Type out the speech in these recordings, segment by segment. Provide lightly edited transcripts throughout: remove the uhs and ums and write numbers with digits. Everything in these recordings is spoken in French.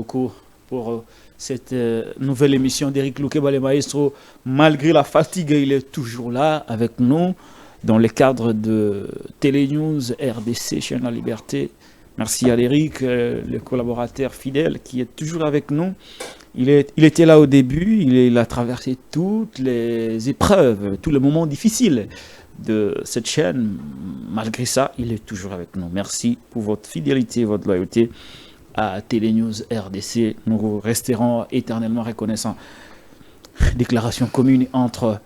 beaucoup pour cette nouvelle émission d'Éric Loukeba le Maestro. Malgré la fatigue, il est toujours là avec nous dans le cadre de Télénews RDC, chaîne La Liberté. Merci à Eric, le collaborateur fidèle qui est toujours avec nous. Il était là au début, il a traversé toutes les épreuves, tous les moments difficiles de cette chaîne. Malgré ça, il est toujours avec nous. Merci pour votre fidélité, votre loyauté à Télénews RDC. Nous resterons éternellement reconnaissants. Déclaration commune entre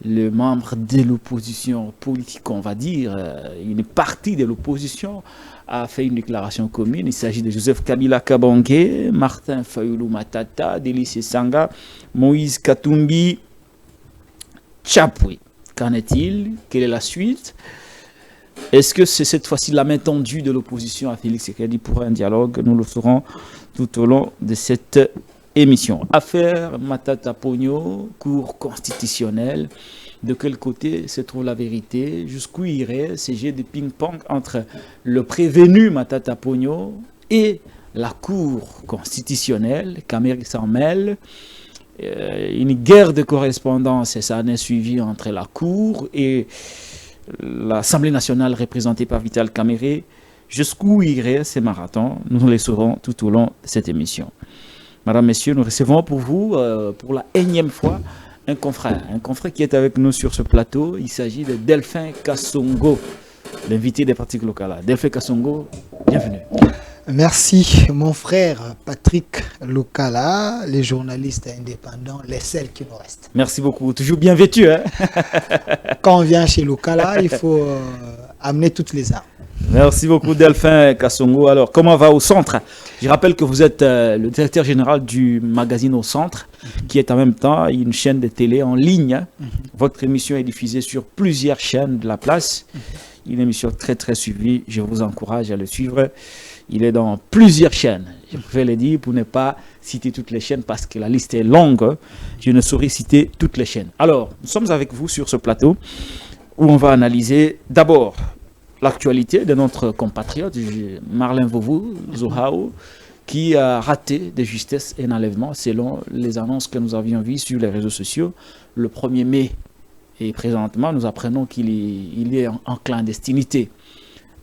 les membres de l'opposition politique, on va dire, une partie de l'opposition a fait une déclaration commune. Il s'agit de Joseph Kabila Kabange, Martin Fayulu Matata, Délice Sanga, Moïse Katumbi, Chapwe. Qu'en est-il? Quelle est la suite? Est-ce que c'est cette fois-ci la main tendue de l'opposition à Félix Tshisekedi pour un dialogue? Nous le saurons tout au long de cette émission. Affaire Matata Pogno, cour constitutionnelle. De quel côté se trouve la vérité? Jusqu'où irait ce jeu de ping-pong entre le prévenu Matata Pogno et la cour constitutionnelle? Caméra s'en mêle. Une guerre de correspondance, ça en est suivi entre la cour et l'Assemblée nationale représentée par Vital Kamerhe. Jusqu'où irait ce marathon? Nous le saurons tout au long de cette émission. Madame, Messieurs, nous recevons pour vous, pour la énième fois, un confrère qui est avec nous sur ce plateau. Il s'agit de Delphin Kassongo, l'invité des pratiques locales. Delphin Kassongo, bienvenue. Merci, mon frère Patrick Lokala, les journalistes indépendants, les seuls qui nous restent. Merci beaucoup, toujours bien vêtu. Hein? Quand on vient chez Lokala, il faut amener toutes les armes. Merci beaucoup Delphin Kassongo. Alors, comment va au centre? Je rappelle que vous êtes le directeur général du magazine Au Centre, qui est en même temps une chaîne de télé en ligne. Votre émission est diffusée sur plusieurs chaînes de la place. Une émission très très suivie. Je vous encourage à le suivre. Il est dans plusieurs chaînes. Je préfère le dire pour ne pas citer toutes les chaînes parce que la liste est longue. Je ne saurais citer toutes les chaînes. Alors, nous sommes avec vous sur ce plateau où on va analyser d'abord l'actualité de notre compatriote Marlin Vovou Zohao, qui a raté de justesse un enlèvement selon les annonces que nous avions vues sur les réseaux sociaux le 1er mai. Et présentement, nous apprenons qu'il est en clandestinité.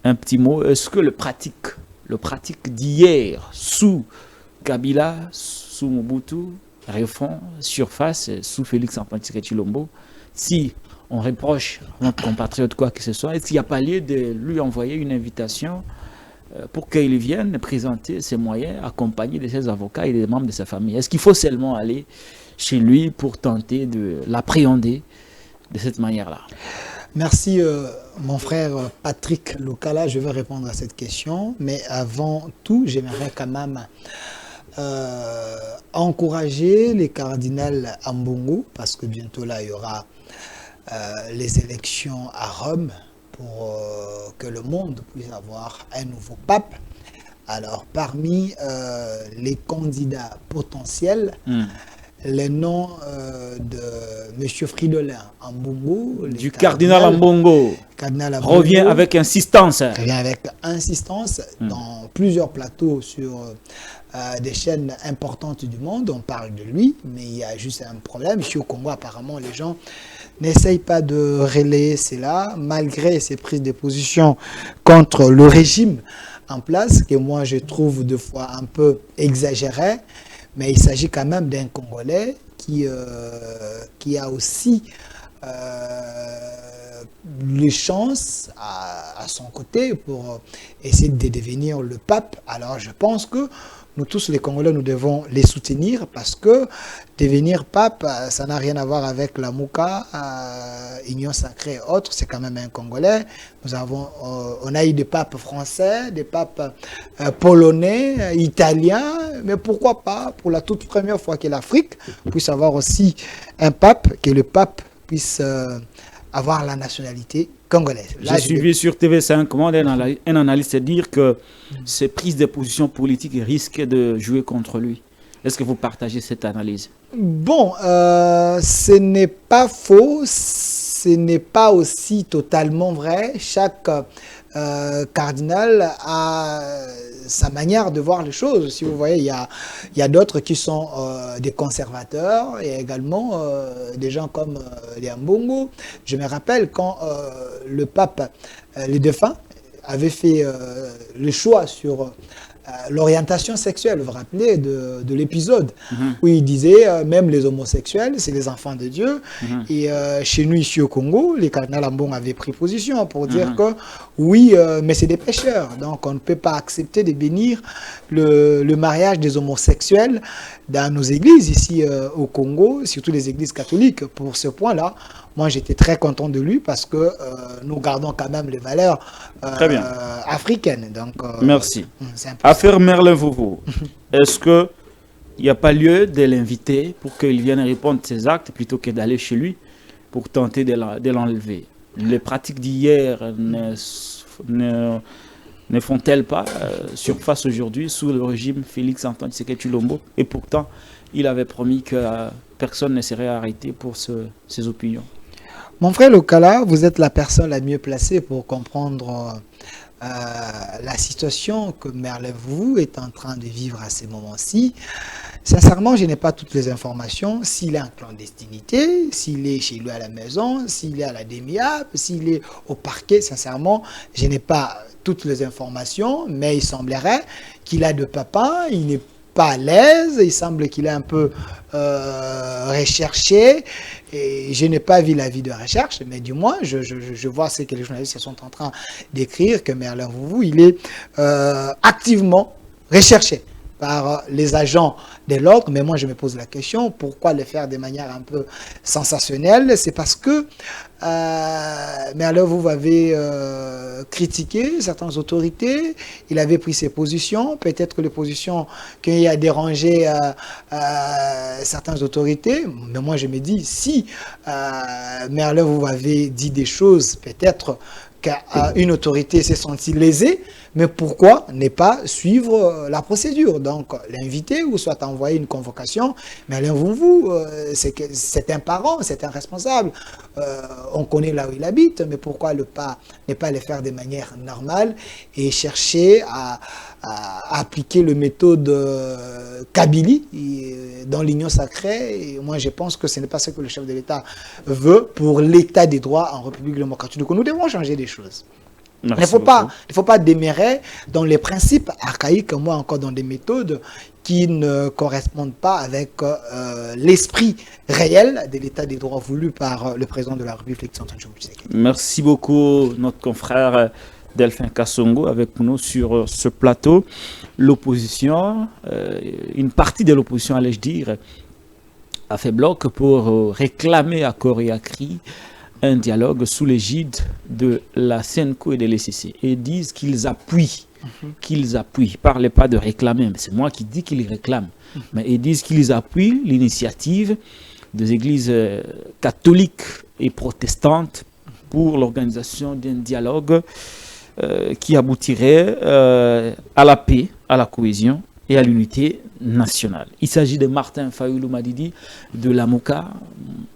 Un petit mot, est-ce que le pratique d'hier sous Kabila, sous Mobutu, refond surface sous Félix Antoine Tshisekedi, si on reproche à notre compatriote quoi que ce soit, est-ce qu'il n'y a pas lieu de lui envoyer une invitation pour qu'il vienne présenter ses moyens, accompagné de ses avocats et des membres de sa famille? Est-ce qu'il faut seulement aller chez lui pour tenter de l'appréhender de cette manière-là? Merci, mon frère Patrick Lokala. Je vais répondre à cette question. Mais avant tout, j'aimerais quand même encourager les cardinals Ambongo, parce que bientôt là, il y aura les élections à Rome pour que le monde puisse avoir un nouveau pape. Alors, parmi les candidats potentiels, les noms de M. Fridolin Ambongo, du cardinal Ambongo, revient avec insistance. Dans plusieurs plateaux sur des chaînes importantes du monde. On parle de lui, mais il y a juste un problème. Ici au Congo, apparemment, les gens n'essayent pas de relayer cela, malgré ses prises de position contre le régime en place, que moi je trouve deux fois un peu exagéré. Mais il s'agit quand même d'un Congolais qui a aussi les chances à son côté pour essayer de devenir le pape. Alors je pense que nous tous les Congolais, nous devons les soutenir parce que devenir pape, ça n'a rien à voir avec la Mouka, Union Sacrée et autres, c'est quand même un Congolais. On a eu des papes français, des papes polonais, italiens, mais pourquoi pas, pour la toute première fois que l'Afrique puisse avoir aussi un pape, que le pape puisse avoir la nationalité congolaise. J'ai suivi sur TV5 comment un analyste dire que ces prises de position politiques risquent de jouer contre lui. Est-ce que vous partagez cette analyse? Bon, ce n'est pas faux, ce n'est pas aussi totalement vrai. Chaque cardinal a sa manière de voir les choses. Si vous voyez, il y a d'autres qui sont des conservateurs et également des gens comme les Ambongo. Je me rappelle quand le pape, les défunts, avait fait le choix sur l'orientation sexuelle. Vous vous rappelez de l'épisode où il disait même les homosexuels, c'est les enfants de Dieu. Et chez nous, ici au Congo, les cardinals Ambon avaient pris position pour dire que oui, mais c'est des pécheurs. Donc on ne peut pas accepter de bénir le mariage des homosexuels dans nos églises ici au Congo, surtout les églises catholiques. Pour ce point-là, moi j'étais très content de lui parce que nous gardons quand même les valeurs africaines. Donc, merci. Affaire Merlin Vouvou, est-ce qu'il n'y a pas lieu de l'inviter pour qu'il vienne répondre de ses actes plutôt que d'aller chez lui pour tenter de l'enlever? Les pratiques d'hier ne font-elles pas surface aujourd'hui sous le régime Félix Antoine Tshisekedi Tshilombo? Et pourtant, il avait promis que personne ne serait arrêté pour ses opinions. Mon frère Lokala, vous êtes la personne la mieux placée pour comprendre la situation que Merlin Vouvou est en train de vivre à ces moments-ci. Sincèrement, je n'ai pas toutes les informations. S'il est en clandestinité, s'il est chez lui à la maison, s'il est à la DEMIAP, s'il est au parquet, sincèrement, je n'ai pas toutes les informations, mais il semblerait qu'il a de papa, il n'est pas à l'aise, il semble qu'il est un peu recherché, et je n'ai pas vu l'avis de recherche, mais du moins, je vois ce que les journalistes sont en train d'écrire, que Merlin Vouvou, il est activement recherché par les agents de l'ordre, mais moi je me pose la question, pourquoi le faire de manière un peu sensationnelle? C'est parce que Merlin Vouvou avait critiqué certaines autorités, il avait pris ses positions, peut-être que les positions qui a dérangé certaines autorités, mais moi je me dis, si Merlin Vouvou avait dit des choses, peut-être qu'une autorité s'est sentie lésée, mais pourquoi ne pas suivre la procédure? Donc, l'inviter ou soit envoyer une convocation. Mais Merlin Vouvou, c'est un parent, c'est un responsable. On connaît là où il habite, mais pourquoi ne pas le faire de manière normale et chercher à appliquer le méthode Kabylie dans l'union sacrée? Et moi, je pense que ce n'est pas ce que le chef de l'État veut pour l'État des droits en République démocratique du Congo. Nous devons changer des choses. Il ne faut pas démérer dans les principes archaïques, moi encore dans des méthodes qui ne correspondent pas avec l'esprit réel de l'état des droits voulu par le président de la République, Félix Antoine Tshisekedi. Merci beaucoup, notre confrère Delphin Kassongo, avec nous sur ce plateau. L'opposition, une partie de l'opposition, allais-je dire, a fait bloc pour réclamer à corps et à cri un dialogue sous l'égide de la CENCO et de l'ECC, et disent qu'ils appuient, ils parlent pas de réclamer, mais c'est moi qui dis qu'ils réclament, mais ils disent qu'ils appuient l'initiative des églises catholiques et protestantes pour l'organisation d'un dialogue qui aboutirait à la paix, à la cohésion et à l'unité nationale. Il s'agit de Martin Fayulu Madidi, de Lamuka,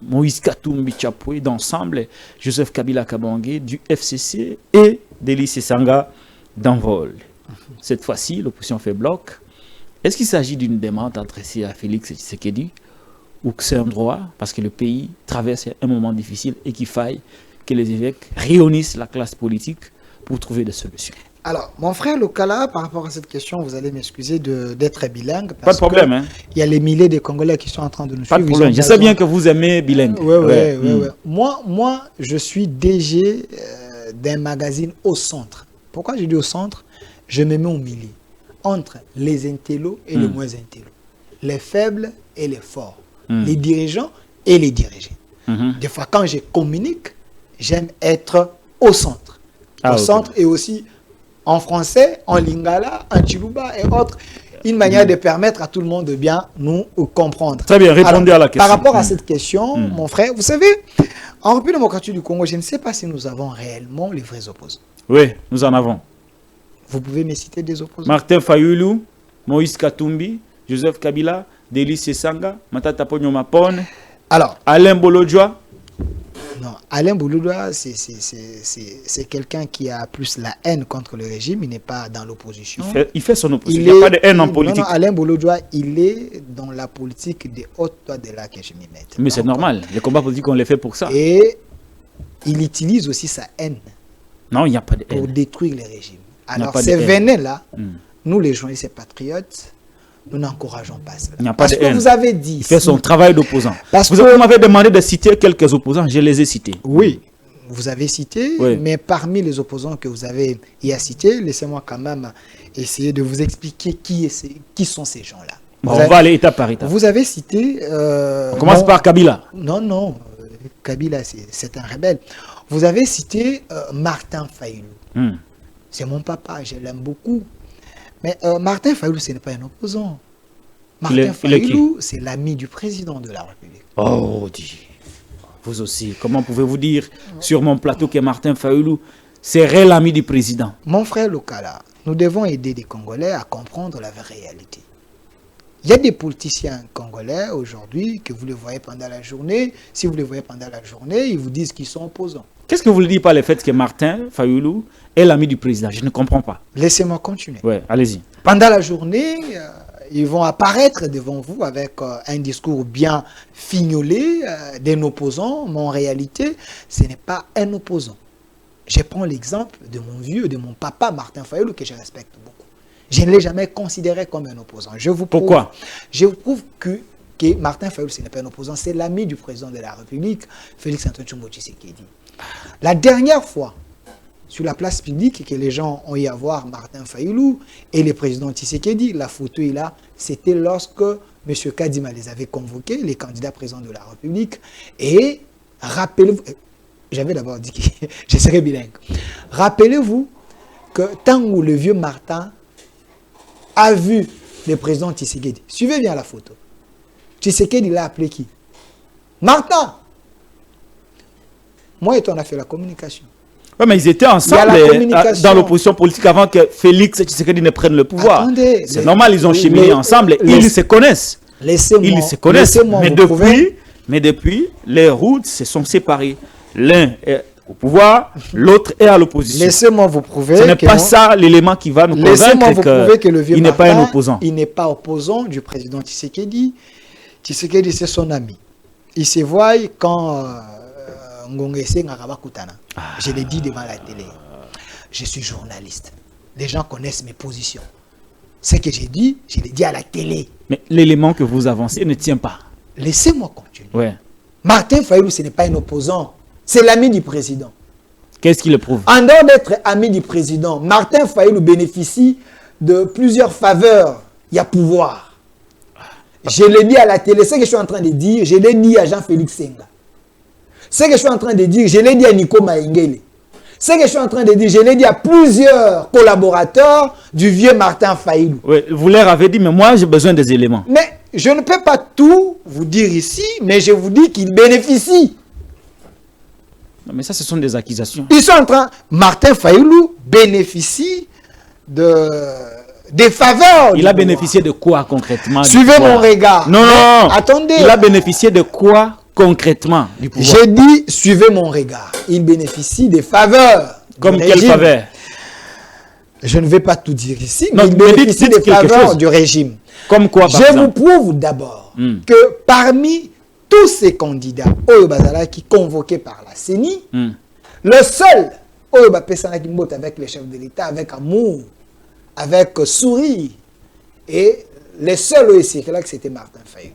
Moïse Katumbi Chapwe, d'Ensemble, Joseph Kabila Kabangé, du FCC et d'Elie Sesanga d'Envol. Cette fois-ci, l'opposition fait bloc. Est-ce qu'il s'agit d'une demande adressée à Félix Tshisekedi ou que c'est un droit parce que le pays traverse un moment difficile et qu'il faille que les évêques réunissent la classe politique pour trouver des solutions? Alors, mon frère Lokala, par rapport à cette question, vous allez m'excuser d'être bilingue. Pas de problème. Hein. Il y a les milliers de Congolais qui sont en train de nous suivre. Pas de problème. Je sais bien que vous aimez bilingue. Oui. Moi, je suis DG d'un magazine au centre. Pourquoi je dis au centre? Je me mets au milieu, entre les intellos et les moins intellos, les faibles et les forts, les dirigeants et les dirigés. Des fois, quand je communique, j'aime être au centre. Au centre et aussi en français, en lingala, en chiluba et autres, une manière de permettre à tout le monde de bien nous comprendre. Très bien, répondez à la question. Par rapport à cette question, mon frère, vous savez, en République démocratique du Congo, je ne sais pas si nous avons réellement les vrais opposants. Oui, nous en avons. Vous pouvez me citer des opposants? Martin Fayulu, Moïse Katumbi, Joseph Kabila, Delis Sesanga, Matata Pogno Mapone, alors, Alain Bolodjoa. Non, Alain Bouloudoua, c'est quelqu'un qui a plus la haine contre le régime. Il n'est pas dans l'opposition. Il fait son opposition. Il n'y a pas de haine en politique. Non, Alain Bouloudoua, il est dans la politique des hautes toits de là que je m'y mette. Mais c'est normal. Les combats politiques, on les fait pour ça. Et il utilise aussi sa haine. Non, il n'y a pas de haine. Pour détruire les régimes. Alors, ces venin-là, nous les journalistes et patriotes, nous n'encourageons pas cela. Il n'y a pas parce de que haine. vous avez dit... Il fait son travail d'opposant. Vous m'avez demandé de citer quelques opposants, je les ai cités. Oui, vous avez cité, oui. Mais parmi les opposants que vous avez y a cités, laissez-moi quand même essayer de vous expliquer qui sont ces gens-là. Bon, on va aller étape par étape. Vous avez cité... on commence par Kabila. Non, Kabila, c'est un rebelle. Vous avez cité Martin Fayulu. C'est mon papa, je l'aime beaucoup. Mais Martin Fayulu, ce n'est pas un opposant. Martin Fayulu, c'est l'ami du président de la République. Oh, vous aussi. Comment pouvez-vous dire sur mon plateau que Martin Fayulu serait l'ami du président? Mon frère Lokala, nous devons aider les Congolais à comprendre la vraie réalité. Il y a des politiciens congolais aujourd'hui que vous les voyez pendant la journée. Si vous les voyez pendant la journée, ils vous disent qu'ils sont opposants. Qu'est-ce que vous voulez dire par le fait que Martin Fayulu est l'ami du président? Je ne comprends pas. Laissez-moi continuer. Oui, allez-y. Pendant la journée, ils vont apparaître devant vous avec un discours bien fignolé d'un opposant, mais en réalité, ce n'est pas un opposant. Je prends l'exemple de mon vieux, de mon papa Martin Fayulu, que je respecte beaucoup. Je ne l'ai jamais considéré comme un opposant. Pourquoi? Je vous prouve que Martin Fayulu, ce n'est pas un opposant, c'est l'ami du président de la République, Félix Antoine Tshisekedi. La dernière fois, sur la place publique, que les gens ont eu à voir Martin Fayulu et le président Tshisekedi, la photo est là, c'était lorsque M. Kadima les avait convoqués, les candidats présidents de la République, et rappelez-vous, j'avais d'abord dit que je serais bilingue, rappelez-vous que tant où le vieux Martin a vu le président Tshisekedi, suivez bien la photo, Tshisekedi l'a appelé qui? Martin! Moi et toi, on a fait la communication. Oui, mais ils étaient ensemble dans l'opposition politique avant que Félix Tshisekedi ne prenne le pouvoir. Attendez, c'est normal, ils ont cheminé ensemble. Ils se connaissent. Ils se connaissent. Mais depuis, les routes se sont séparées. L'un est au pouvoir, l'autre est à l'opposition. Laissez-moi vous prouver. Ce n'est pas ça l'élément qui va nous convaincre que le vieux il n'est pas un opposant. Il n'est pas opposant du président Tshisekedi. Tshisekedi, c'est son ami. Il se voit quand... Je l'ai dit devant la télé. Je suis journaliste. Les gens connaissent mes positions. Ce que j'ai dit, je l'ai dit à la télé. Mais l'élément que vous avancez ne tient pas. Laissez-moi continuer. Ouais. Martin Fayulu, ce n'est pas un opposant. C'est l'ami du président. Qu'est-ce qui le prouve? En dehors d'être ami du président, Martin Fayulu bénéficie de plusieurs faveurs. Il y a pouvoir. Je l'ai dit à la télé. Ce que je suis en train de dire, je l'ai dit à Jean-Félix Senga. Ce que je suis en train de dire, je l'ai dit à Nico Maïngele. Ce que je suis en train de dire, je l'ai dit à plusieurs collaborateurs du vieux Martin Fayulu. Oui, vous leur avez dit, mais moi j'ai besoin des éléments. Mais je ne peux pas tout vous dire ici, mais je vous dis qu'il bénéficie. Non, mais ça, ce sont des accusations. Ils sont en train... Martin Fayulu bénéficie des faveurs. Il a bénéficié de quoi concrètement? Suivez mon regard. Non, non. Attendez. Il a bénéficié de quoi concrètement du pouvoir? J'ai dit, suivez mon regard. Il bénéficie des faveurs. Comme quelle faveur? Je ne vais pas tout dire ici, non, mais il bénéficie des faveurs du régime. Comme quoi, par exemple? Je vous prouve d'abord que parmi tous ces candidats qui convoqués par la CENI, le seul avec les chefs de l'État, avec amour, avec sourire, et le seul aussi, c'était Martin Fayulu.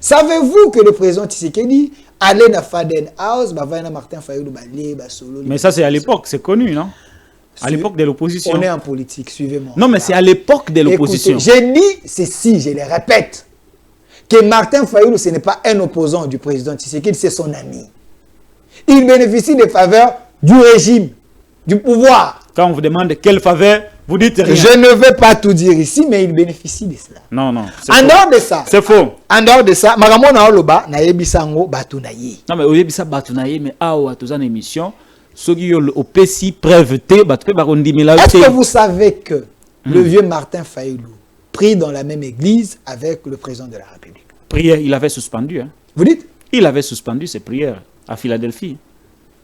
Savez-vous que le président Tshisekedi allait dans Faden House, Martin Fayulu, mais ça c'est à l'époque, c'est connu, non? À l'époque de l'opposition. On est en politique, suivez-moi. Non, mais c'est à l'époque de l'opposition. J'ai dit ceci, je le répète, que Martin Fayulu, ce n'est pas un opposant du président Tshisekedi, c'est son ami. Il bénéficie des faveurs du régime, du pouvoir. Quand on vous demande quelle faveur, vous dites rien. Je ne vais pas tout dire ici, mais il bénéficie de cela. Non, non. En dehors de ça. C'est faux. En dehors de ça, Maramo na oloba na yebisango batunaye. Non, mais au yebisa batunaye, mais awa tozana émission, sogi yo au PSI preuveté, batpe barondi mila. Est-ce que vous savez que le vieux Martin Fayulu prie dans la même église avec le président de la République? Prière, il avait suspendu. Hein. Vous dites? Il avait suspendu ses prières. à Philadelphie.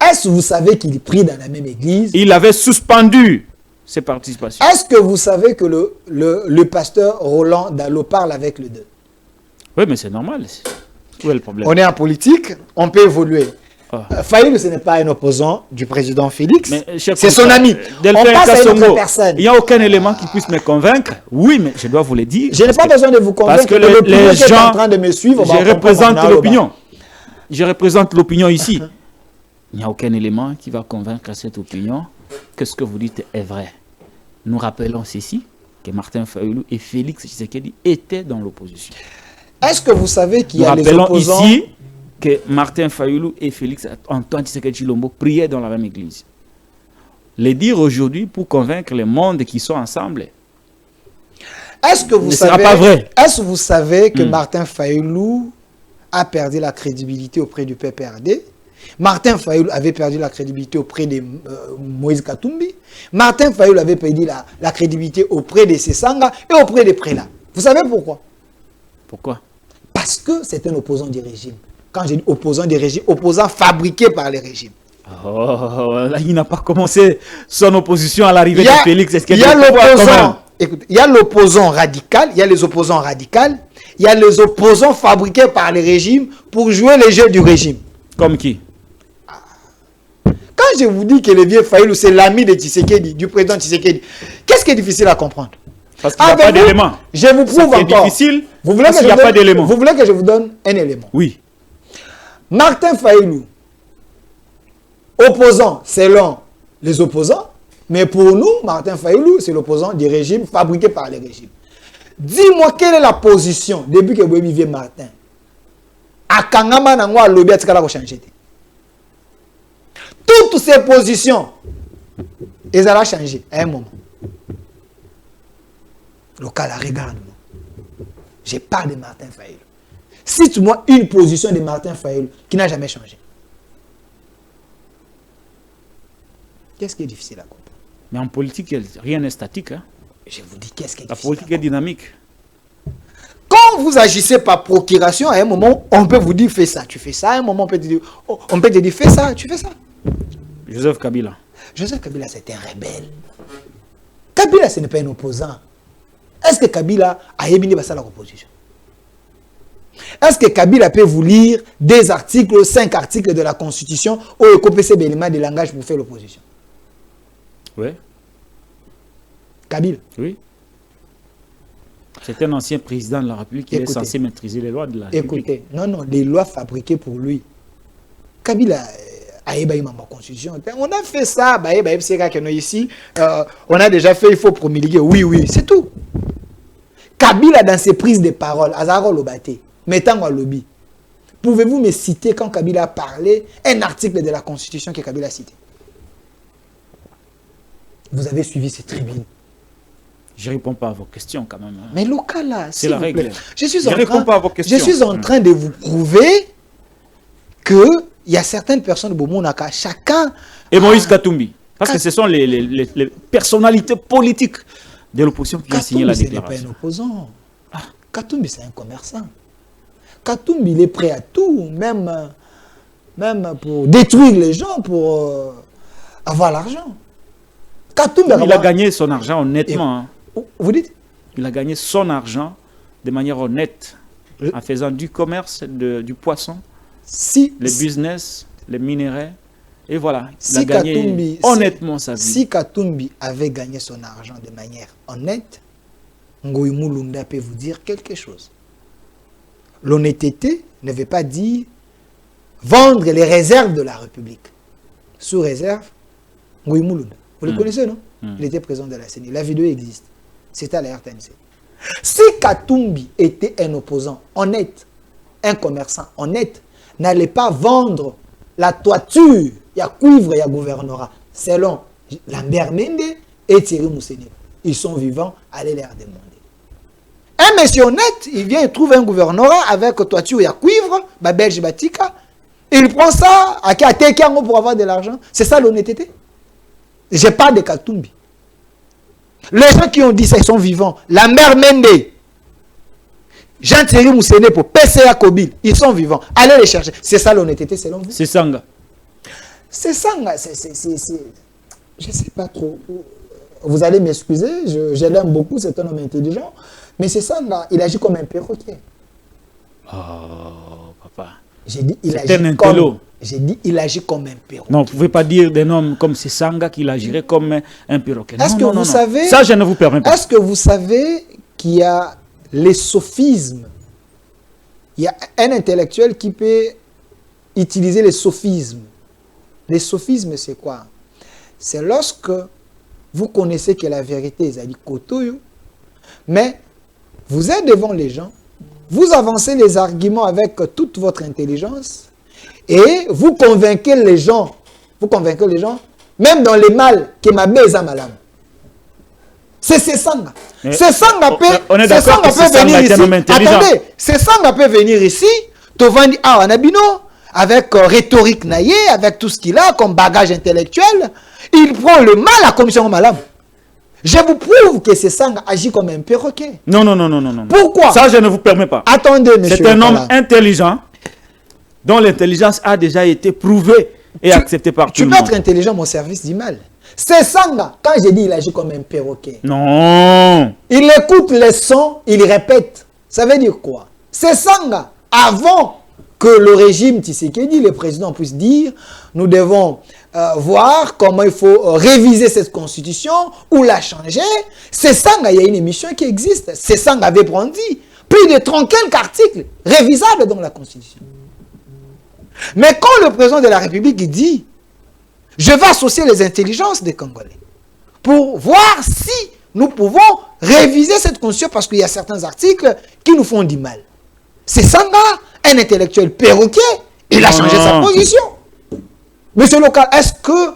Est-ce que vous savez qu'il prie dans la même église? Il avait suspendu ses participations. Est-ce que vous savez que le pasteur Roland Dallot parle avec le deux? Oui, mais c'est normal. Où est le problème? On est en politique, on peut évoluer. Ah. Fayulu, ce n'est pas un opposant du président Félix, c'est son ami. ami. On passe à une autre personne. Il n'y a aucun élément qui puisse me convaincre. Oui, mais je dois vous le dire. Je n'ai pas besoin de vous convaincre. Parce que les gens sont en train de me suivre. Je représente l'opinion. Je représente l'opinion ici. Il n'y a aucun élément qui va convaincre cette opinion que ce que vous dites est vrai. Nous rappelons ceci, que Martin Fayulu et Félix Tshisekedi étaient dans l'opposition. Est-ce que vous savez qu'il y a les opposants... Nous rappelons ici que Martin Fayulu et Félix Antoine Tshisekedi Tshilombo priaient dans la même église. Les dire aujourd'hui pour convaincre le monde qui sont ensemble. Est-ce que vous savez, pas vrai. Est-ce que vous savez que Martin Fayulu a perdu la crédibilité auprès du PPRD? Martin Fayulu avait perdu la crédibilité auprès de Moïse Katumbi. Martin Fayulu avait perdu la crédibilité auprès de Sessanga et auprès des prélats. Vous savez pourquoi? Pourquoi? Parce que c'est un opposant du régime. Quand j'ai dit opposant du régime, opposant fabriqué par les régimes. Oh, là, il n'a pas commencé son opposition à l'arrivée de Félix. Il y a l'opposant. Écoutez, il y a l'opposant radical, il y a les opposants radicaux, il y a les opposants fabriqués par les régimes pour jouer les jeux du régime. Comme qui? Quand je vous dis que le vieux Fayulu, c'est l'ami de Tshisekedi, du président Tshisekedi, qu'est-ce qui est difficile à comprendre? Parce qu'il n'y a pas d'éléments. Je vous prouve encore. Difficile vous voulez qu'il n'y a pas d'éléments. Vous voulez que je vous donne un élément? Oui. Martin Fayulu, opposant selon les opposants, mais pour nous, Martin Fayulu, c'est l'opposant du régime fabriqué par les régimes. Dis-moi quelle est la position depuis que vous vivez Martin. À Kangama Nangwa Lobby a changé. Toutes ces positions, elles ont changé à un moment. Le cas là, regarde-moi. Je parle de Martin Fayulu. Cite-moi une position de Martin Fayulu qui n'a jamais changé. Qu'est-ce qui est difficile à comprendre? Mais en politique, rien n'est statique. Hein? Je vous dis qu'est-ce qui est difficile. La politique est dynamique. Quand vous agissez par procuration, à un moment, on peut vous dire fais ça, tu fais ça. À un moment, on peut te dire, fais ça, tu fais ça. Joseph Kabila. Joseph Kabila, c'est un rebelle. Kabila, ce n'est pas un opposant. Est-ce que Kabila a éminé la opposition? Est-ce que Kabila peut vous lire des articles, 5 articles de la Constitution où il copie ces éléments de langage pour faire l'opposition? Oui. Kabila? Oui. C'est un ancien président de la République qui est censé maîtriser les lois de la République. Écoutez, non, les lois fabriquées pour lui. Kabila a ébahi ma Constitution. On a fait ça, ici, on a déjà fait, il faut promulguer. Oui, c'est tout. Kabila, dans ses prises de parole, Azaro Lobate, mettant en lobby, pouvez-vous me citer quand Kabila a parlé un article de la Constitution que Kabila a cité? Vous avez suivi ces tribunes. Je ne réponds pas à vos questions quand même. Hein. Mais local là, c'est la règle. Je suis en train de vous prouver que il y a certaines personnes de Bomonaka, chacun... Et Moïse Katumbi. Parce que ce sont les personnalités politiques de l'opposition qui ont signé la déclaration. Katumbi, ce n'est pas un opposant. Katumbi, c'est un commerçant. Katumbi, il est prêt à tout, même pour détruire les gens, pour avoir l'argent. Katumbi, il a gagné son argent honnêtement. Hein. Vous dites? Il a gagné son argent de manière honnête, en faisant du commerce, du poisson, les business, les minéraux, et voilà. Il a gagné honnêtement sa vie. Si Katumbi avait gagné son argent de manière honnête, Ngoï Mulunda peut vous dire quelque chose. L'honnêteté ne veut pas dire vendre les réserves de la République. Sous réserve, Ngoï Mulunda. Vous le connaissez, non? Il était président de la CENI. La vidéo existe. C'était à la RTNC. Si Katumbi était un opposant honnête, un commerçant honnête, n'allait pas vendre la toiture, il y a cuivre, il y a gouvernorat, selon Lambert Mende et Thierry Mousséni. Ils sont vivants, allez leur demander. Un monsieur honnête, il vient et trouve un gouvernorat avec toiture, il y a cuivre, Belge Batika, il prend ça à Tekiango pour avoir de l'argent. C'est ça l'honnêteté? Je parle de Katumbi. Les gens qui ont dit ça, ils sont vivants. Lambert Mende, Jean-Thierry Moussene pour PCA Kobil, ils sont vivants. Allez les chercher. C'est ça l'honnêteté selon vous? C'est Sanga. C'est Sanga. Je ne sais pas trop. Vous allez m'excuser, je l'aime beaucoup, c'est un homme intelligent. Mais c'est Sanga, il agit comme un perroquet. Oh, papa. J'ai dit, il agit comme un perroquet. Non, vous ne pouvez pas dire d'un homme comme c'est Sanga qu'il agirait comme un perroquet. Est-ce que vous savez... Ça, je ne vous permets pas. Est-ce que vous savez qu'il y a les sophismes? Il y a un intellectuel qui peut utiliser les sophismes. Les sophismes, c'est quoi? C'est lorsque vous connaissez que la vérité est à Kotoyo, mais vous êtes devant les gens, vous avancez les arguments avec toute votre intelligence et vous convainquez les gens, même dans les mal, que ma bise à malam. C'est Sanga. C'est Sanga peut venir ici. Attendez, c'est Sanga peut venir ici, te vendre à Anabino, avec rhétorique naïe, avec tout ce qu'il a comme bagage intellectuel. Il prend le mal à commission malam. Je vous prouve que c'est Sanga agit comme un perroquet. Non. Pourquoi? Ça, je ne vous permets pas. Attendez, monsieur. C'est un homme intelligent, dont l'intelligence a déjà été prouvée et acceptée par tout le monde. Tu peux être intelligent, mon service du mal. C'est Sanga. Quand j'ai dit il agit comme un perroquet. Non. Il écoute les sons, il répète. Ça veut dire quoi? C'est Sanga. Avant que le régime Tshisekedi, le président, puisse dire nous devons voir comment il faut réviser cette constitution ou la changer. C'est Sanga, il y a une émission qui existe. C'est Sanga avait brandi plus de 30 quelques articles révisables dans la constitution. Mais quand le président de la République dit je vais associer les intelligences des Congolais pour voir si nous pouvons réviser cette constitution parce qu'il y a certains articles qui nous font du mal. C'est Sanga, un intellectuel perroquet, il a changé sa position. Monsieur Local, est-ce que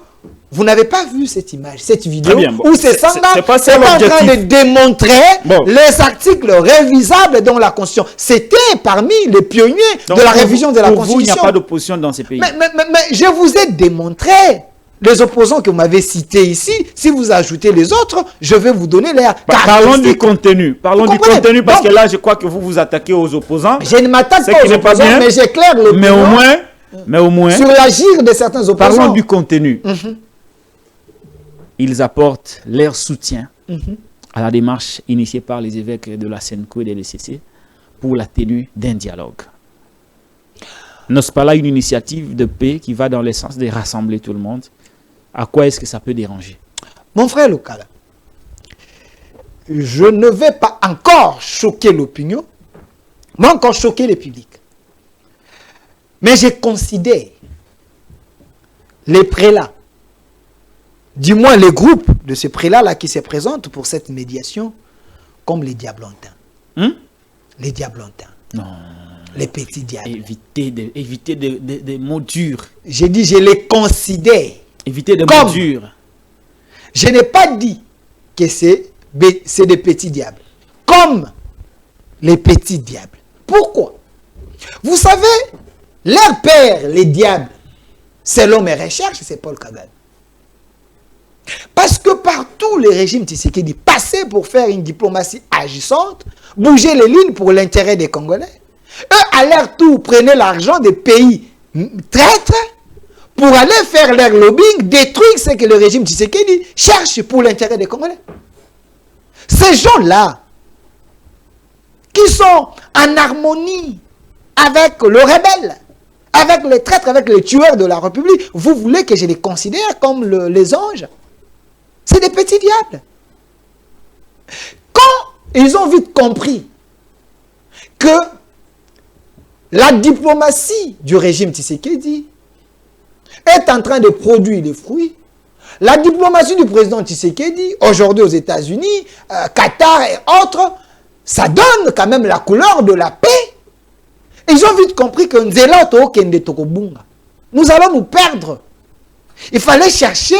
vous n'avez pas vu cette image, cette vidéo où c'est Sanga qui est en train de démontrer les articles révisables dans la Constitution? C'était parmi les pionniers de la révision de la Constitution. Vous, il n'y a pas d'opposition dans ces pays. Mais je vous ai démontré les opposants que vous m'avez cités ici. Si vous ajoutez les autres, je vais vous donner les Parlons du contenu. Parlons du contenu parce que là, je crois que vous vous attaquez aux opposants. Je ne m'attaque pas aux opposants, mais j'éclaire l'opinion. Mais au moins, sur l'agir de certains opposants. Parlons du contenu. Ils apportent leur soutien à la démarche initiée par les évêques de la SENCO et de l'ECC pour la tenue d'un dialogue. N'est-ce pas là une initiative de paix qui va dans le sens de rassembler tout le monde? À quoi est-ce que ça peut déranger? Mon frère Local, je ne vais pas encore choquer l'opinion, mais encore choquer le public. Mais je considère les prélats, du moins les groupes de ces prélats-là qui se présentent pour cette médiation, comme les diablantins. Les diablantins. Non. Les petits diables. Évitez des mots durs. J'ai dit, je les considère. Évitez des mots durs. Je n'ai pas dit que c'est des petits diables. Comme les petits diables. Pourquoi? Vous savez, leur père, les diables, selon mes recherches, c'est Paul Kagame. Parce que partout, les régimes Tshisekedi passaient pour faire une diplomatie agissante, bouger les lignes pour l'intérêt des Congolais. Eux, à leur tour, prenaient l'argent des pays traîtres pour aller faire leur lobbying, détruire ce que le régime Tshisekedi cherche pour l'intérêt des Congolais. Ces gens-là, qui sont en harmonie avec le rebelle, avec les traîtres, avec les tueurs de la République, vous voulez que je les considère comme les anges? C'est des petits diables. Quand ils ont vite compris que la diplomatie du régime Tshisekedi est en train de produire des fruits, la diplomatie du président Tshisekedi, aujourd'hui aux États-Unis, Qatar et autres, ça donne quand même la couleur de la paix. Ils ont vite compris que nous allons nous perdre. Il fallait chercher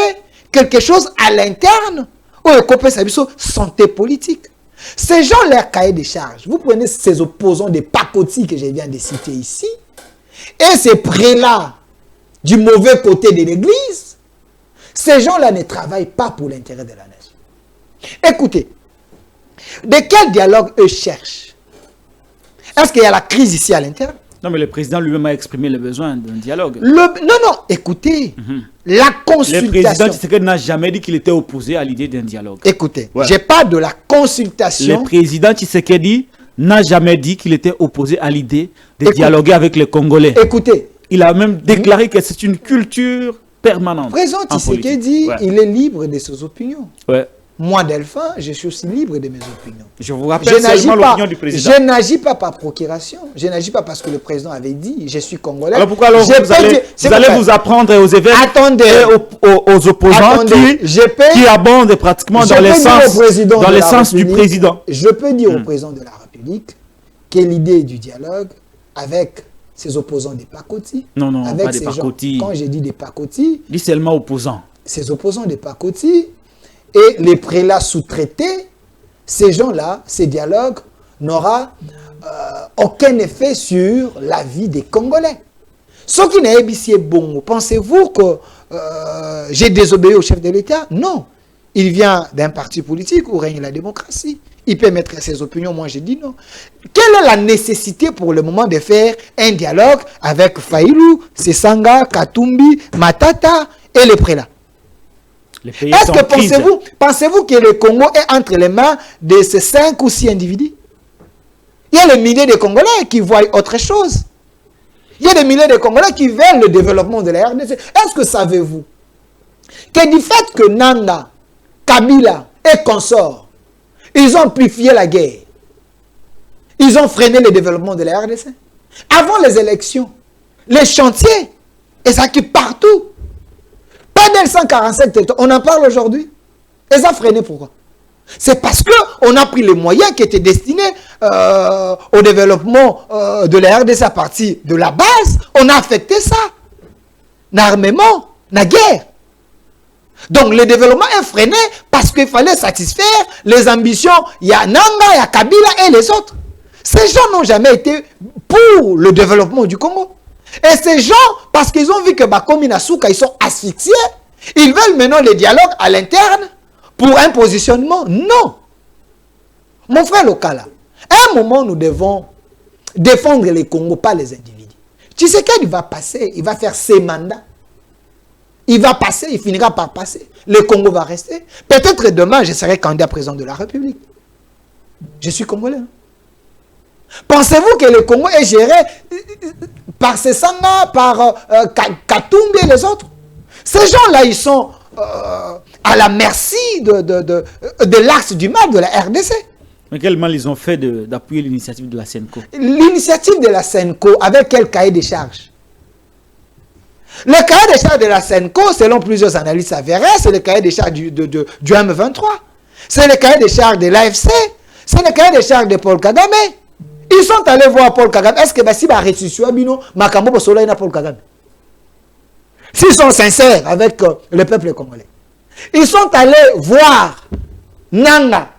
quelque chose à l'interne où le copé sabiso santé politique. Ces gens, leur cahier des charges, vous prenez ces opposants des pacotis que je viens de citer ici, et ces prélats du mauvais côté de l'église, ces gens-là ne travaillent pas pour l'intérêt de la nation. Écoutez, de quel dialogue eux cherchent? Est-ce qu'il y a la crise ici à l'interne? Non, mais le président lui-même a exprimé le besoin d'un dialogue. Non, écoutez, la Le consultation. président Tshisekedi n'a jamais dit qu'il était opposé à l'idée d'un dialogue. Écoutez, Ouais. je parle de la consultation. Le président Tshisekedi n'a jamais dit qu'il était opposé à l'idée de dialoguer avec les Congolais. Écoutez, Il a même déclaré que c'est une culture permanente. le président en Tshisekedi, politique. Ouais. il est libre de ses opinions. Ouais. Moi, Delphin, je suis aussi libre de mes opinions. Je vous rappelle seulement l'opinion du président. Je n'agis pas par procuration. Je n'agis pas parce que le président avait dit, je suis congolais. Alors pourquoi alors Je vous peux allez, dire- vous allez vous apprendre aux évêques Attendez. et aux opposants Attendez, qui abondent pratiquement je dans peux le dire sens, au président dans de le la sens du République- président. Je peux dire au président de la République que l'idée du dialogue avec ses opposants des pacotis, Non, non, avec pas des ces gens- pacotis. quand j'ai dit des pacotis, Dit seulement opposants. ces opposants des pacotis et les prélats sous-traités, ces gens-là, ces dialogues n'aura aucun effet sur la vie des Congolais. Ce qui n'est pas bon, pensez-vous que j'ai désobéi au chef de l'État? Non. Il vient d'un parti politique où règne la démocratie. Il peut mettre ses opinions, moi je dis non. Quelle est la nécessité pour le moment de faire un dialogue avec Faïlou, Sesanga, Katumbi, Matata et les prélats? Les pays Est-ce sont que en crise. pensez-vous que le Congo est entre les mains de ces 5 ou 6 individus? Il y a des milliers de Congolais qui voient autre chose. Il y a des milliers de Congolais qui veulent le développement de la RDC. Est-ce que savez-vous que du fait que Nanga, Kabila et consorts, ils ont amplifié la guerre, ils ont freiné le développement de la RDC? Avant les élections, les chantiers, et ça qui partout, pas del 147 territoires, on en parle aujourd'hui. Et ça a freiné pourquoi? C'est parce qu'on a pris les moyens qui étaient destinés au développement de la RDC à partir de la base. On a affecté ça. L'armement, la guerre. Donc le développement est freiné parce qu'il fallait satisfaire les ambitions. Il y a Nanga, il y a Kabila et les autres. Ces gens n'ont jamais été pour le développement du Congo. Et ces gens, parce qu'ils ont vu que Bakomi Nasuka, ils sont asphyxiés, ils veulent maintenant le dialogue à l'interne pour un positionnement. Non. Mon frère Lokala, à un moment, nous devons défendre les Congos, pas les individus. Tu sais qu'il va passer, il va faire ses mandats. Il va passer, il finira par passer. Le Congo va rester. Peut-être demain, je serai candidat président de la République. Je suis congolais. Pensez-vous que le Congo est géré par Sesanga, par Katumbi et les autres? Ces gens-là, ils sont à la merci de l'axe du mal de la RDC. Mais quel mal ils ont fait d'appuyer l'initiative de la SENCO? L'initiative de la SENCO, avec quel cahier des charges? Le cahier des charges de la SENCO, selon plusieurs analystes avérés, c'est le cahier des charges du M23. C'est le cahier des charges de l'AFC. C'est le cahier des charges de Paul Kagame. Ils sont allés voir Paul Kagame. Est-ce que si va ressusciter Bino, Makambo Bosola na Paul Kagame? S'ils sont sincères avec le peuple congolais. Ils sont allés voir Nanga.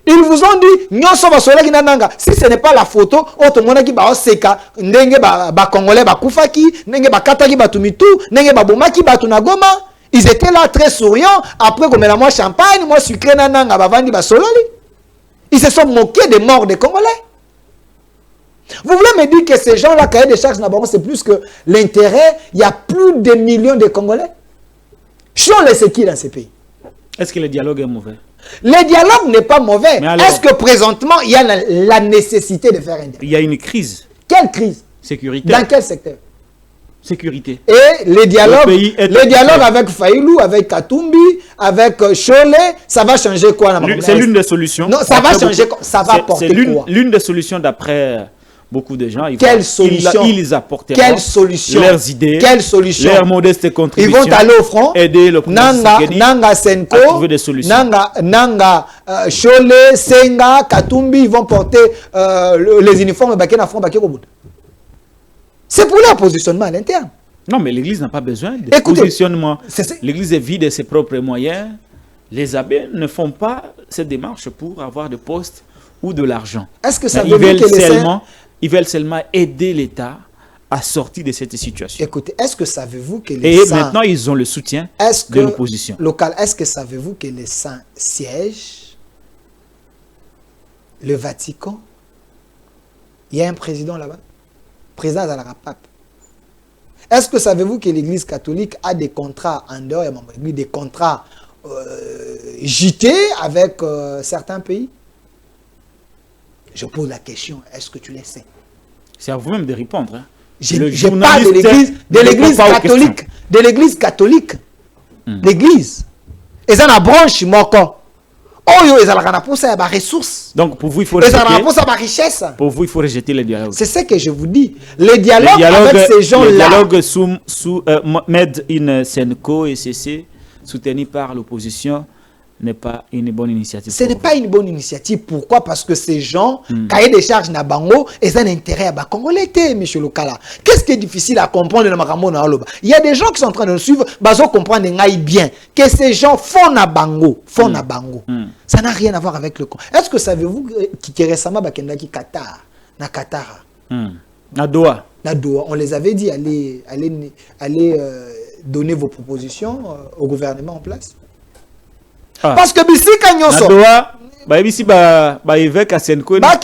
Ils vous ont dit, Nyonso Bosola na Nanga. Si ce n'est pas la photo, Otomona ki ba oseka, ndenge ba Congolais ba kufaki, ndenge ba kataki ba tumitu, ndenge ba bomaki ba tunagoma. Ils étaient là très souriants. Après, comme la moi champagne, moi sucré na Nanga, ba vandi ba sololi. Ils se sont moqués des morts des Congolais. Vous voulez me dire que ces gens-là, cahier des charges, c'est plus que l'intérêt? Il y a plus de millions de Congolais. Chions les séquilles dans ces pays. Est-ce que le dialogue est mauvais? Le dialogue n'est pas mauvais. Alors, est-ce que présentement, il y a la nécessité de faire un dialogue? Il y a une crise Quelle crise? sécuritaire. Dans quel secteur? Sécurité. Et les dialogues, Le pays avec Faïlou, avec Katumbi, avec Cholet, ça va changer quoi? C'est l'une des solutions. Non, ça va changer quoi? Ça va apporter quoi? C'est l'une des solutions d'après beaucoup de gens. Quelle solution? Ils apporteront Quelle solution? leurs idées, Quelle solution? leurs modestes Ils contributions. vont aller au front, aider le président Nanga Senko, à trouver des solutions. Nanga Cholet, Senga, Katumbi, ils vont porter les uniformes Bakena Front Bakena. C'est pour leur positionnement à l'interne. Non, mais l'Église n'a pas besoin de Écoutez, positionnement. L'Église est vide de ses propres moyens. Les abbés ne font pas cette démarche pour avoir de postes ou de l'argent. Est-ce que ça veut dire que ils veulent seulement aider l'État à sortir de cette situation. Écoutez, est-ce que savez-vous que les Et saints... maintenant, ils ont le soutien de l'opposition. Local, est-ce que savez-vous que les saints siègent le Vatican? Il y a un président là-bas. Président de la pape. Est-ce que savez-vous que l'Église catholique a des contrats en dehors, des contrats JT avec certains pays? Je pose la question, est-ce que tu le sais? C'est à vous-même de répondre. Hein. Je parle de l'Église catholique. De l'Église catholique. L'Église. Et ça, la branche, moko. Oh, ils ont pour ça, des ressources. Donc, pour vous, il faut richesse. Pour vous, il faut rejeter le dialogue. C'est ce que je vous dis. Le dialogue avec ces gens-là. Le dialogue sous Made in Senko et CC, soutenu par l'opposition, n'est pas une bonne initiative. Ce n'est pas une bonne initiative. Pourquoi? Parce que ces gens, cahier des charges na bango, ils ont un intérêt à Congolais, M. Lokala. Qu'est-ce qui est difficile à comprendre dans Makambo na Oloba? Il y a des gens qui sont en train de nous suivre, bazo comprendre bien que ces gens font na bango, Ça n'a rien à voir avec le con. Est-ce que savez-vous qui récemment bakendaki Qatar, na Qatar, na Doha, on les avait dit allez donner vos propositions au gouvernement en place. Parce que bisika nyonso ba bisi ba évêque à Senko na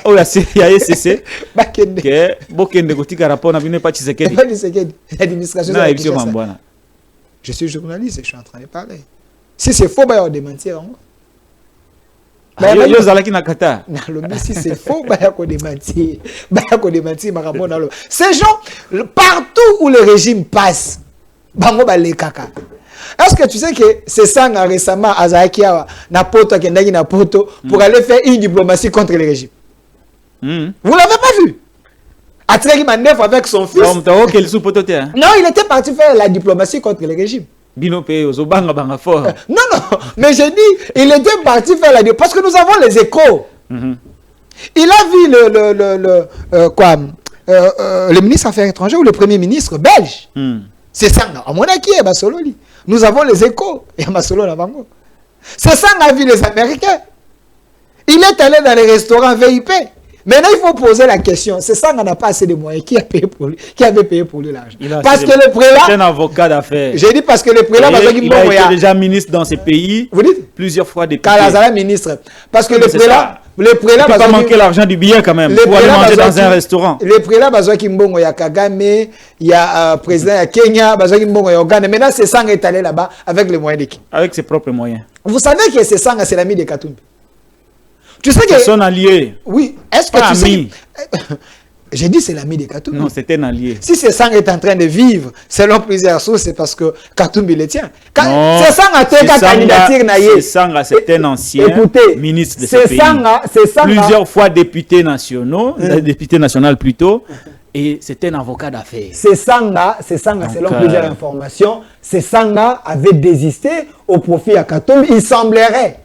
o ya CC que bokende kotika rapport na bino pa Tshisekedi administration na ebisi mambwana. Je suis journaliste et je suis en train de parler. Si c'est faux, bah on démentir. Yo zalaki na Qatar. Si c'est faux, bah on démentir. Ces gens partout où le régime passe, bango ba le kaka. Est-ce que tu sais que c'est ça récemment à Zakia, Napoto, Kendagi, Napoto, pour aller faire une diplomatie contre le régime? Vous l'avez pas vu? Atreki Mandef avec son fils. Non, il était parti faire la diplomatie contre le régime. Non, mais j'ai dit, il était parti faire la diplomatie. Parce que nous avons les échos. Il a vu le ministre des Affaires étrangères ou le premier ministre belge. C'est ça, à mon avis, nous avons les échos. C'est ça, on a vu les Américains. Il est allé dans les restaurants VIP. Maintenant, il faut poser la question. C'est ça, on n'a pas assez de moyens. Qui a payé pour lui? Qui avait payé pour lui l'argent? Parce que le prélat. C'est un avocat d'affaires. J'ai dit parce que le prélat. Il a été déjà ministre dans ces pays. Vous dites? Plusieurs fois député. Kalazala ministre. Parce que le prélat. Le prélat va pas manquer l'argent du billet quand même. Pour aller manger dans un restaurant. Le prélat, il y a Kagame, il y a président de Kenya, il y a Ouganda. Maintenant, c'est ça qui est allé là-bas avec les moyens de qui? Avec ses propres moyens. Vous savez que c'est ça, c'est l'ami de Katumbi. Tu sais que. C'est son allié. Oui. Est-ce que tu sais. J'ai dit c'est l'ami de Katumbi. Non, c'est un allié. Si c'est ça est en train de vivre, selon plusieurs sources, c'est parce que Katumbi le tient. C'est ça a été candidature naïe. C'est un ancien ministre de ce pays. Plusieurs fois député nationaux, député national plutôt, et c'est un avocat d'affaires. C'est Sanga, selon plusieurs informations, c'est Sanga avait désisté au profit à Katumbi. Il semblerait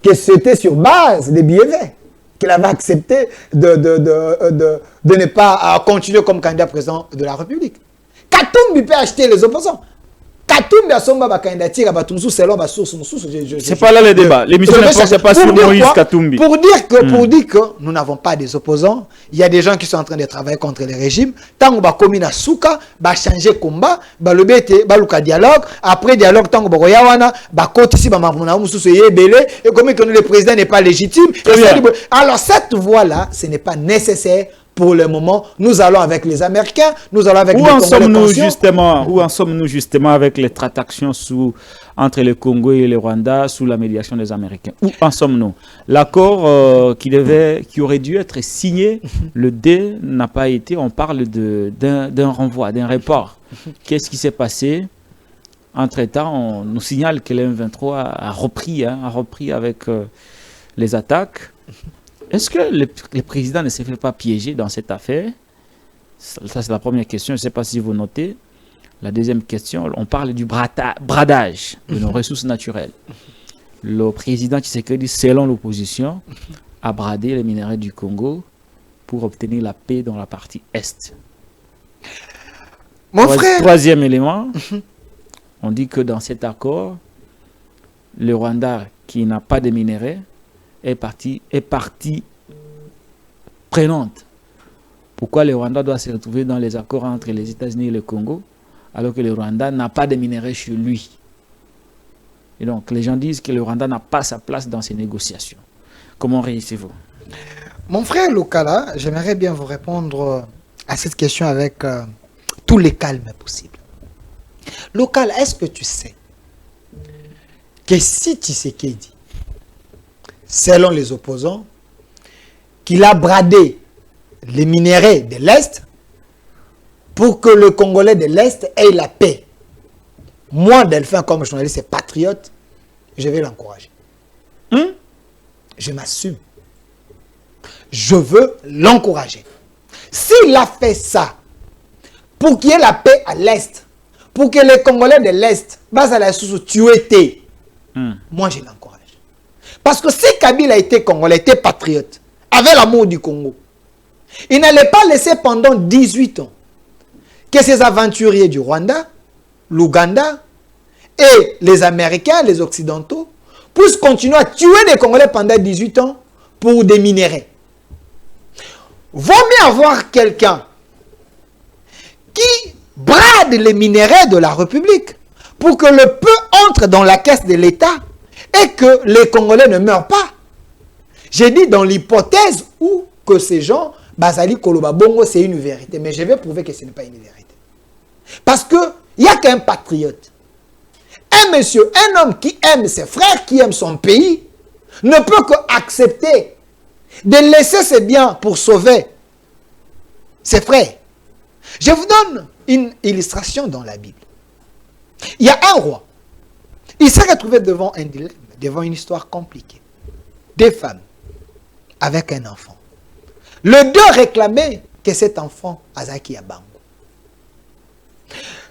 que c'était sur base des billets verts qu'il avait accepté de ne pas continuer comme candidat président de la République. Katumbi peut acheter les opposants. Katumbi a son candidature à selon ma source. C'est pas là le débat. L'émission ne porte pas sur Moïse Katumbi. Pour dire que nous n'avons pas des opposants, il y a des gens qui sont en train de travailler contre le régime. Tant qu'on va communiquer souka, va changer combat, va le bête, va le dialogue. Après dialogue, tant qu'on va regarder, va côté ici, va m'apprendre nous sous belé et comme que le président n'est pas légitime. Alors cette voie-là, ce n'est pas nécessaire. Pour le moment, nous allons avec les Américains, nous allons avec les Congolais. Où en sommes-nous justement avec les tractations entre le Congo et le Rwanda sous la médiation des Américains? Où en sommes-nous? L'accord qui aurait dû être signé, le D n'a pas été. On parle d'un renvoi, d'un report. Qu'est-ce qui s'est passé? Entre-temps, on nous signale que le M23 a repris avec les attaques. Est-ce que le président ne se fait pas piéger dans cette affaire? Ça, c'est la première question. Je ne sais pas si vous notez. La deuxième question, on parle du bradage de nos ressources naturelles. Le président Tshisekedi, selon l'opposition, a bradé les minerais du Congo pour obtenir la paix dans la partie Est. Mon frère. Troisième élément, on dit que dans cet accord, le Rwanda, qui n'a pas de minerais, est partie prenante. Pourquoi le Rwanda doit se retrouver dans les accords entre les États-Unis et le Congo alors que le Rwanda n'a pas de minerais chez lui? Et donc les gens disent que le Rwanda n'a pas sa place dans ces négociations. Comment réussissez-vous? Mon frère Lokala, j'aimerais bien vous répondre à cette question avec tous les calmes possibles. Lokala, est-ce que tu sais que si Tshisekedi, selon les opposants, qu'il a bradé les minéraux de l'Est pour que le Congolais de l'Est ait la paix, moi, Delphin, comme journaliste et patriote, je vais l'encourager. Je m'assume. Je veux l'encourager. S'il a fait ça pour qu'il y ait la paix à l'Est, pour que les Congolais de l'Est, tués, moi je l'encourage. Parce que si Kabila était Congolais, était patriote, avait l'amour du Congo, il n'allait pas laisser pendant 18 ans que ces aventuriers du Rwanda, l'Ouganda et les Américains, les Occidentaux, puissent continuer à tuer les Congolais pendant 18 ans pour des minéraux. Vaut mieux avoir quelqu'un qui brade les minéraux de la République pour que le peu entre dans la caisse de l'État et que les Congolais ne meurent pas. J'ai dit dans l'hypothèse où que ces gens, Bazali Koloba Bongo, c'est une vérité. Mais je vais prouver que ce n'est pas une vérité. Parce qu'il n'y a qu'un patriote. Un monsieur, un homme qui aime ses frères, qui aime son pays, ne peut qu'accepter de laisser ses biens pour sauver ses frères. Je vous donne une illustration dans la Bible. Il y a un roi. Il s'est retrouvé devant un dilemme, devant une histoire compliquée. Deux femmes avec un enfant. Les deux réclamaient que cet enfant Azaki Abango.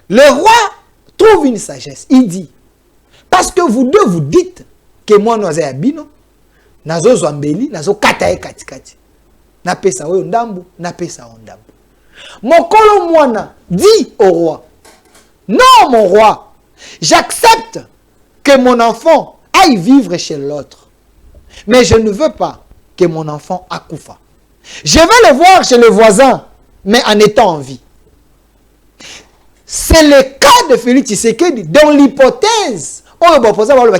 Le roi trouve une sagesse. Il dit, parce que vous deux vous dites que moi noisé abino, nazo zwambeli, nazo katae katikati. Na pesa oyo ndambu, na pesa ondambu. Mokolo mwana dit au roi, non mon roi, j'accepte que mon enfant aille vivre chez l'autre. Mais je ne veux pas que mon enfant accoufa. Je vais le voir chez le voisin, mais en étant en vie. C'est le cas de Félix Tshisekedi dans l'hypothèse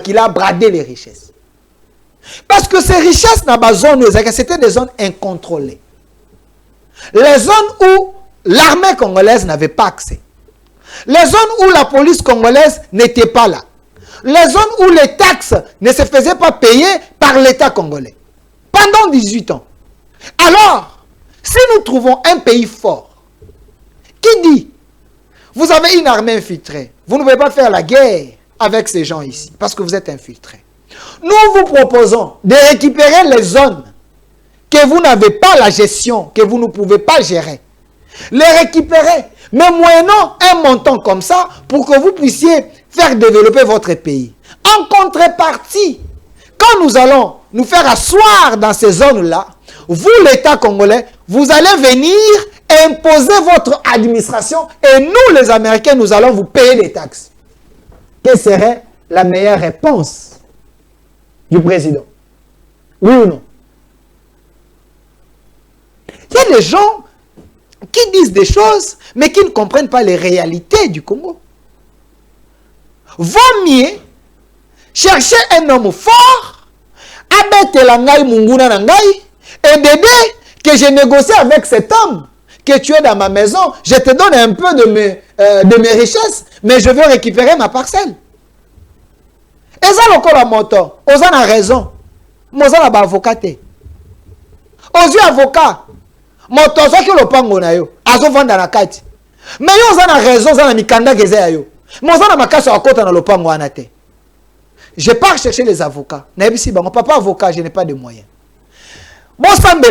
qu'il a bradé les richesses. Parce que ces richesses, c'était des zones incontrôlées. Les zones où l'armée congolaise n'avait pas accès. Les zones où la police congolaise n'était pas là. Les zones où les taxes ne se faisaient pas payer par l'État congolais. Pendant 18 ans. Alors, si nous trouvons un pays fort qui dit, vous avez une armée infiltrée, vous ne pouvez pas faire la guerre avec ces gens ici, parce que vous êtes infiltrés. Nous vous proposons de récupérer les zones que vous n'avez pas la gestion, que vous ne pouvez pas gérer. Les récupérer, mais moyennant un montant comme ça, pour que vous puissiez faire développer votre pays. En contrepartie, quand nous allons nous faire asseoir dans ces zones-là, vous, l'État congolais, vous allez venir imposer votre administration et nous, les Américains, nous allons vous payer des taxes. Quelle serait la meilleure réponse du président? Oui ou non? Il y a des gens qui disent des choses, mais qui ne comprennent pas les réalités du Congo. Vaut mieux chercher un homme fort, abattre la ngai munguna na ngai, et d'aider que je négocie avec cet homme, que tu es dans ma maison, je te donne un peu de mes richesses, mais je veux récupérer ma parcelle. Et ça, encore la moto, on a raison. Moi, on a avocat. Aux yeux avocat, moto, ça qui le pango na yo, azo vendre la carte. Mais yo, on a raison, on a mikanda geze yo. Moi, on a ma casse à côté dans le pango anate. Je pars chercher les avocats. Naibisi bango, papa avocat, je n'ai pas de moyens. Bon, ça me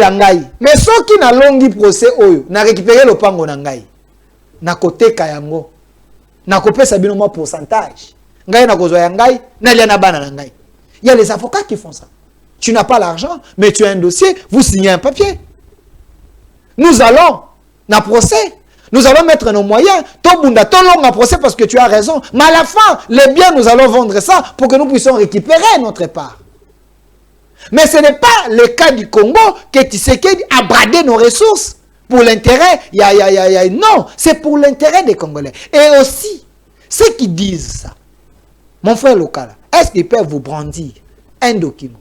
mais ceux qui n'ont longi procès, n'a récupéré le pango nangai. Na côté kayango. Na kopé sabino moi pourcentage. Ngai na kozo yangai, na liana bana nangai. Il y a les avocats qui font ça. Tu n'as pas l'argent, mais tu as un dossier, vous signez un papier. Nous allons, na procès, nous allons mettre nos moyens, ton bunda, ton long à procès parce que tu as raison. Mais à la fin, les biens, nous allons vendre ça pour que nous puissions récupérer notre part. Mais ce n'est pas le cas du Congo que Tshisekedi a bradé nos ressources pour l'intérêt. Non, c'est pour l'intérêt des Congolais. Et aussi, ceux qui disent ça, mon frère local, est-ce qu'ils peuvent vous brandir un document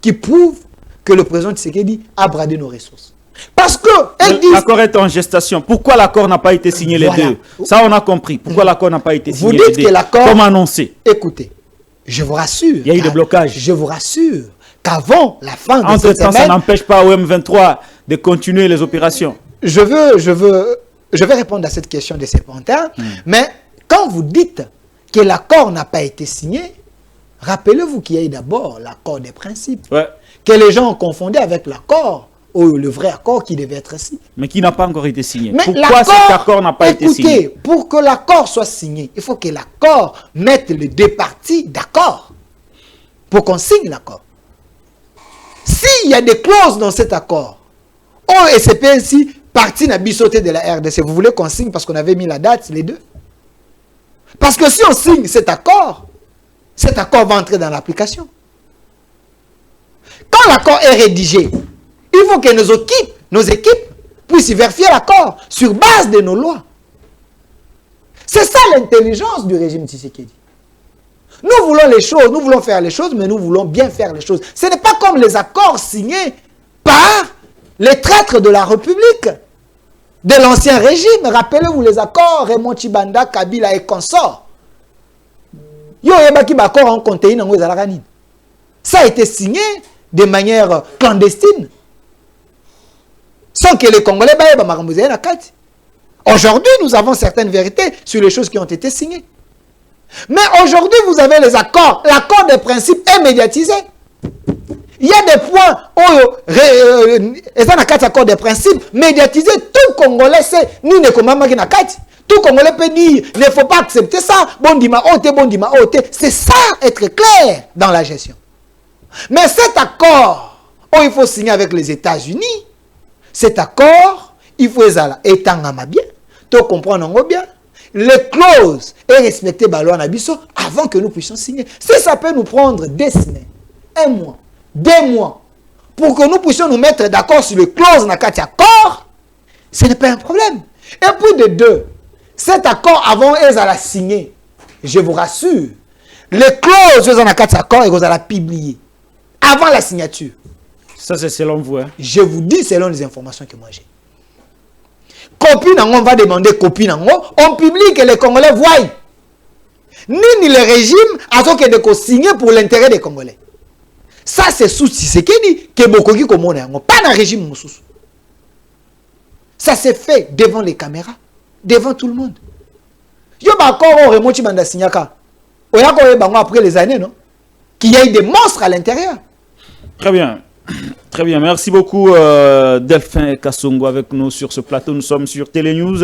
qui prouve que le président Tshisekedi a bradé nos ressources. Parce que l'accord est en gestation. Pourquoi l'accord n'a pas été signé les deux? Ça, on a compris. Pourquoi l'accord n'a pas été signé les deux? Vous dites que l'accord... Comme annoncé. Écoutez, je vous rassure. Il y a eu des blocages. Je vous rassure qu'avant la fin de cette semaine... ça n'empêche pas au M23 de continuer les opérations. Je vais répondre à cette question de Serpentin. Mais quand vous dites que l'accord n'a pas été signé, rappelez-vous qu'il y a eu d'abord l'accord des principes. Ouais. Que les gens ont confondu avec l'accord, ou le vrai accord qui devait être signé. Mais qui n'a pas encore été signé. Mais pourquoi cet accord n'a pas été signé? Pour que l'accord soit signé, il faut que l'accord mette les deux parties d'accord. Pour qu'on signe l'accord. S'il y a des clauses dans cet accord, OSP ici, partie n'a bisoté de la RDC, vous voulez qu'on signe parce qu'on avait mis la date, les deux? Parce que si on signe cet accord va entrer dans l'application. Quand l'accord est rédigé, il faut que nos équipes puissent vérifier l'accord sur base de nos lois. C'est ça l'intelligence du régime Tshisekedi. Nous voulons les choses, nous voulons faire les choses, mais nous voulons bien faire les choses. Ce n'est pas comme les accords signés par les traîtres de la République, de l'ancien régime. Rappelez-vous les accords, Raymond Tshibanda, Kabila et consorts. Ça a été signé de manière clandestine, sans que les Congolais baillent. Aujourd'hui, nous avons certaines vérités sur les choses qui ont été signées. Mais aujourd'hui, vous avez les accords. L'accord des principes est médiatisé. Il y a des points où accord des principes médiatisés. Tout Congolais sait, nous ne commandons pas. Tout Congolais peut dire, il ne faut pas accepter ça. Bondima ote. C'est ça, être clair dans la gestion. Mais cet accord, il faut signer avec les États-Unis. Cet accord, il faut étendre bien. Tu comprends bien. Les clauses et respecter Balois Nabiso avant que nous puissions signer. Si ça peut nous prendre des semaines, un mois, 2 mois, pour que nous puissions nous mettre d'accord sur les clauses dans cet accord, ce n'est pas un problème. Et puis de deux, cet accord avant ils allaient signer, je vous rassure, les clauses dans cet accord, ils allaient publier avant la signature. Ça c'est selon vous, hein? Je vous dis selon les informations que moi j'ai. Copie, on va demander copie, on publie que les Congolais voient. Ni le régime a ce que de signer pour l'intérêt des Congolais. Ça c'est sous Tshisekedi que beaucoup qui commandent, pas dans le régime Moussous. Ça s'est fait devant les caméras, devant tout le monde. Yo ba encore remonti banda signaka. Oya ko après les années, non? Qu'il y ait des monstres à l'intérieur. Très bien. Très bien, merci beaucoup Delphin Kassongo avec nous sur ce plateau. Nous sommes sur Télénews,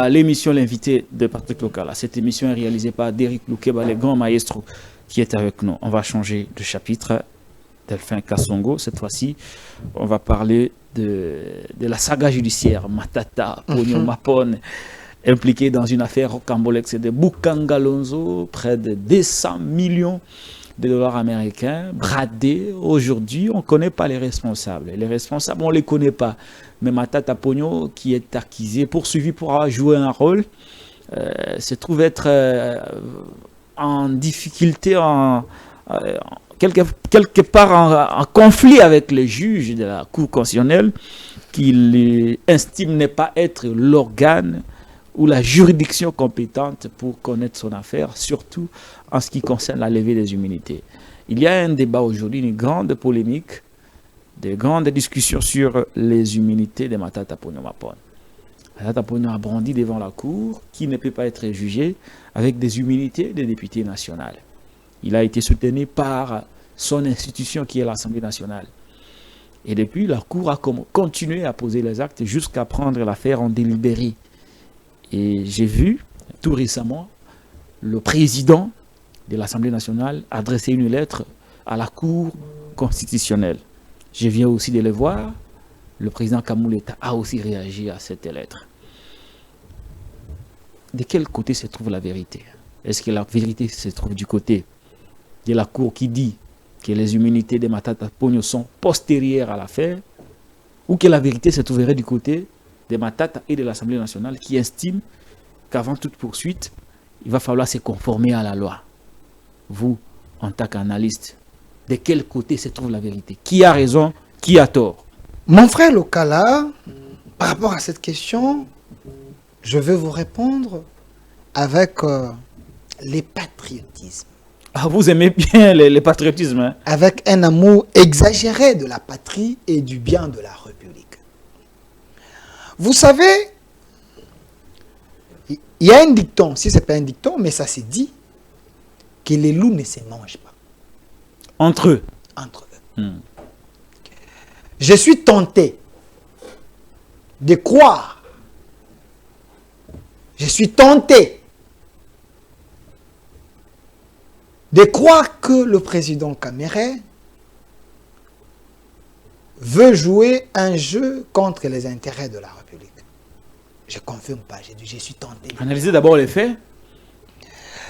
l'émission L'invité de Patrick Lokala. Cette émission est réalisée par Derrick Loukeba, le grand maestro qui est avec nous. On va changer de chapitre. Delphin Kassongo, cette fois-ci, on va parler de la saga judiciaire Matata, Pogno Mapone, impliqué dans une affaire rocambolesque de Bukangalonzo, près de 200 millions de dollars américains, bradés. Aujourd'hui, on ne connaît pas les responsables. Les responsables, on ne les connaît pas. Mais Matata Pogno, qui est accusé, poursuivi pour jouer un rôle, se trouve être en difficulté, quelque part en conflit avec les juges de la Cour constitutionnelle, qu'il estime ne pas être l'organe ou la juridiction compétente pour connaître son affaire, surtout en ce qui concerne la levée des immunités. Il y a un débat aujourd'hui, une grande polémique, des grandes discussions sur les immunités de Matata Pogno Mapone. Matata Pogno a brandi devant la Cour, qui ne peut pas être jugé avec des immunités des députés nationaux. Il a été soutenu par son institution qui est l'Assemblée nationale. Et depuis, la Cour a continué à poser les actes jusqu'à prendre l'affaire en délibéré. Et j'ai vu tout récemment le président de l'Assemblée nationale adresser une lettre à la Cour constitutionnelle. Je viens aussi de le voir. Le président Kamouleta a aussi réagi à cette lettre. De quel côté se trouve la vérité? Est-ce que la vérité se trouve du côté de la Cour qui dit que les immunités de Matata Pogno sont postérieures à l'affaire, ou que la vérité se trouverait du côté de Matata et de l'Assemblée nationale qui estiment qu'avant toute poursuite, il va falloir se conformer à la loi? Vous, en tant qu'analyste, De quel côté se trouve la vérité? Qui a raison? Qui a tort? Mon frère Lokala, par rapport à cette question, je vais vous répondre avec les patriotismes. Ah, vous aimez bien les patriotismes, hein? Avec un amour exagéré de la patrie et du bien de la République. Vous savez, il y a un dicton, si ce n'est pas un dicton, mais ça s'est dit, que les loups ne se mangent pas. Entre eux. Entre eux. Je suis tenté de croire, je suis tenté de croire que le président Kamere veut jouer un jeu contre les intérêts de la République. Je ne confirme pas, je suis tenté. Analysez d'abord les faits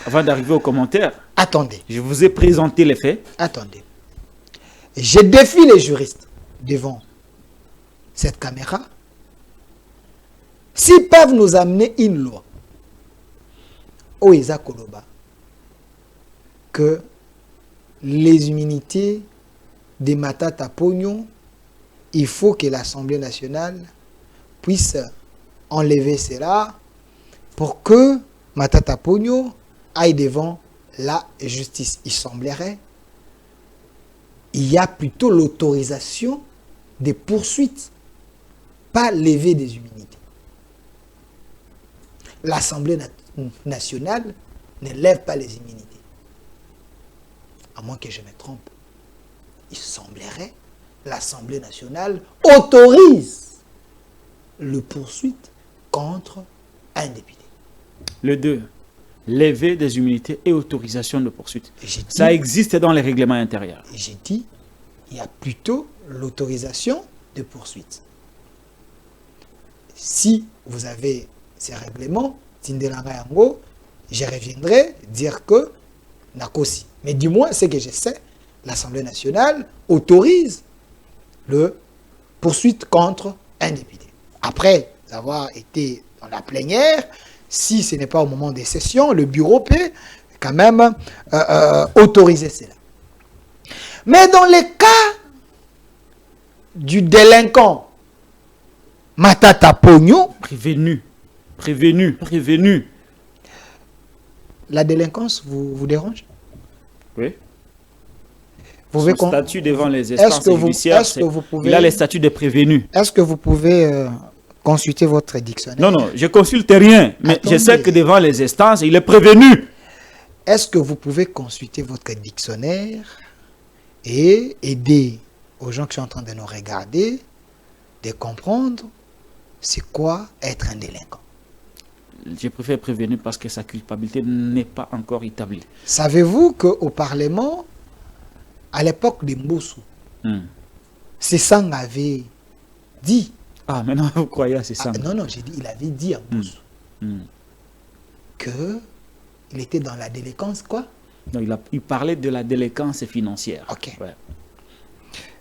avant d'arriver aux commentaires. Attendez. Je vous ai présenté les faits. Attendez. Je défie les juristes devant cette caméra. S'ils peuvent nous amener une loi, Oeza Koloba, que les immunités des Matata Pognon, il faut que l'Assemblée nationale puisse enlever cela pour que Matata Pognon aille devant la justice. Il semblerait il y a plutôt l'autorisation des poursuites, pas lever des immunités. L'Assemblée nationale ne lève pas les immunités. À moins que je me trompe. Il semblerait l'Assemblée nationale autorise le poursuite contre un député. Le 2. Lever des immunités et autorisation de poursuite. Ça existe dans les règlements intérieurs. J'ai dit, il y a plutôt l'autorisation de poursuite. Si vous avez ces règlements, Tindelanga Yango, je reviendrai dire que Nakosi. Mais du moins, ce que je sais, l'Assemblée nationale autorise le poursuite contre un député. Après avoir été dans la plénière, si ce n'est pas au moment des sessions, le bureau peut quand même autoriser cela. Mais dans le cas du délinquant Matata Pognon, prévenu, prévenu, prévenu. La délinquance vous dérange? Oui. Son statut devant les instances judiciaires, il a les statuts de prévenu. Est-ce que vous pouvez consulter votre dictionnaire? Non, non, je ne consulte rien, mais attendez, je sais que devant les instances, il est prévenu. Est-ce que vous pouvez consulter votre dictionnaire et aider aux gens qui sont en train de nous regarder de comprendre c'est quoi être un délinquant? Je préfère prévenir parce que sa culpabilité n'est pas encore établie. Savez-vous qu'au Parlement, à l'époque de Mbossou, c'est Sang avait dit. Ah, maintenant vous croyez à c'est Sang? Non, non, j'ai dit, il avait dit à Mbossou que il était dans la délinquance, quoi? Non, il parlait de la délinquance financière. Ok. Ouais.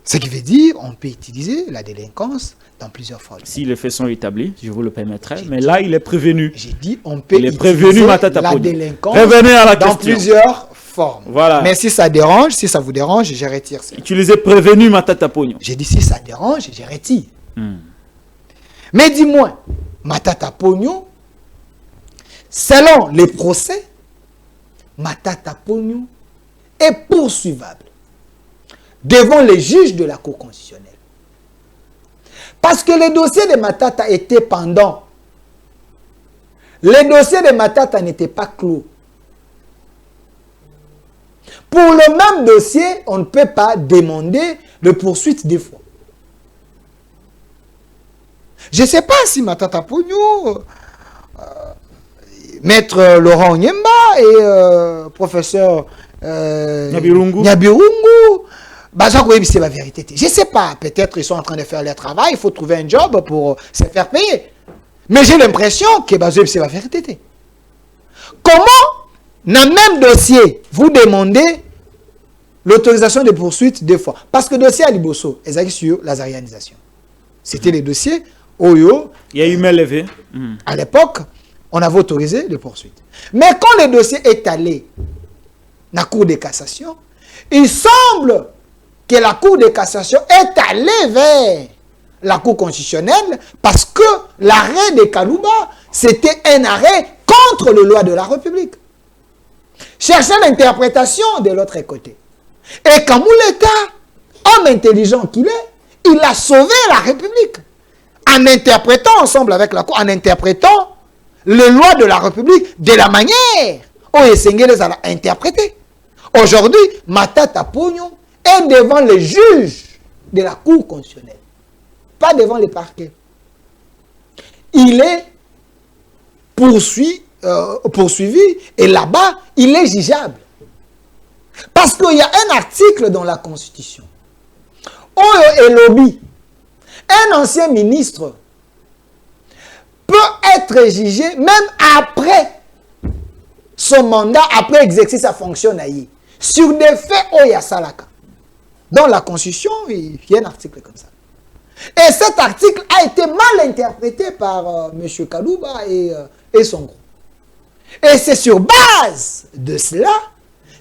Ce qui veut dire on peut utiliser la délinquance dans plusieurs formes. Si les faits sont établis, je vous le permettrai. Mais là, il est prévenu. J'ai dit on peut utiliser la délinquance dans plusieurs formes. Voilà. Mais si ça dérange, si ça vous dérange, je retire ça. Utilisez prévenu Matata Pognon. J'ai dit si ça dérange, je retire. Mais dis-moi, Matata Pognon, selon les procès, Matata Pognon est poursuivable devant les juges de la Cour constitutionnelle. Parce que le dossier de Matata était pendant. Le dossier de Matata n'était pas clos. Pour le même dossier, on ne peut pas demander de poursuite deux fois. Je ne sais pas si Matata Pognon, maître Laurent Nyemba et professeur Nyabirungu, c'est la vérité. Je ne sais pas, peut-être ils sont en train de faire leur travail, il faut trouver un job pour se faire payer. Mais j'ai l'impression que c'est la vérité. Comment, dans le même dossier, vous demandez l'autorisation de poursuite deux fois? Parce que le dossier à Liboso, est sur la zarianisation. C'était les dossiers Oyo. Il y a eu main levée. À l'époque, on avait autorisé les poursuites. Mais quand le dossier est allé dans la Cour de cassation, Il semble que la Cour de cassation est allée vers la Cour constitutionnelle parce que l'arrêt de Kalouba, c'était un arrêt contre les lois de la République. Cherchez l'interprétation de l'autre côté. Et Kamouleta, homme intelligent qu'il est, il a sauvé la République en interprétant ensemble avec la Cour, en interprétant les lois de la République de la manière où Essengé les a interprétées. Aujourd'hui, Matata Ponyo est devant les juges de la Cour constitutionnelle, pas devant les parquets. Il est poursuivi et là-bas, il est jugeable. Parce qu'il y a un article dans la Constitution. Oyo Elobi, un ancien ministre peut être jugé même après son mandat, après exercer sa fonction naïe, sur des faits Oya Salaka. Dans la Constitution, il y a un article comme ça. Et cet article a été mal interprété par M. Kalouba et son groupe. Et c'est sur base de cela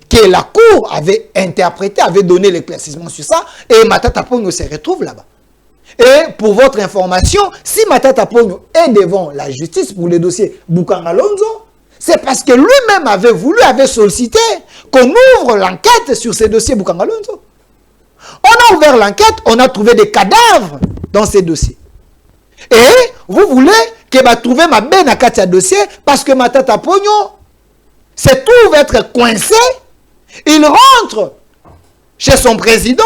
que la Cour avait interprété, avait donné l'éclaircissement sur ça, et Matata Ponyo se retrouve là-bas. Et pour votre information, si Matata Ponyo est devant la justice pour le dossier Bukanga Lonzo, c'est parce que lui-même avait sollicité qu'on ouvre l'enquête sur ce dossier Bukanga Lonzo. On a ouvert l'enquête, on a trouvé des cadavres dans ces dossiers. Et vous voulez que va trouver ma benne à Katia dossier parce que Matata Ponyo se trouve être coincé. Il rentre chez son président,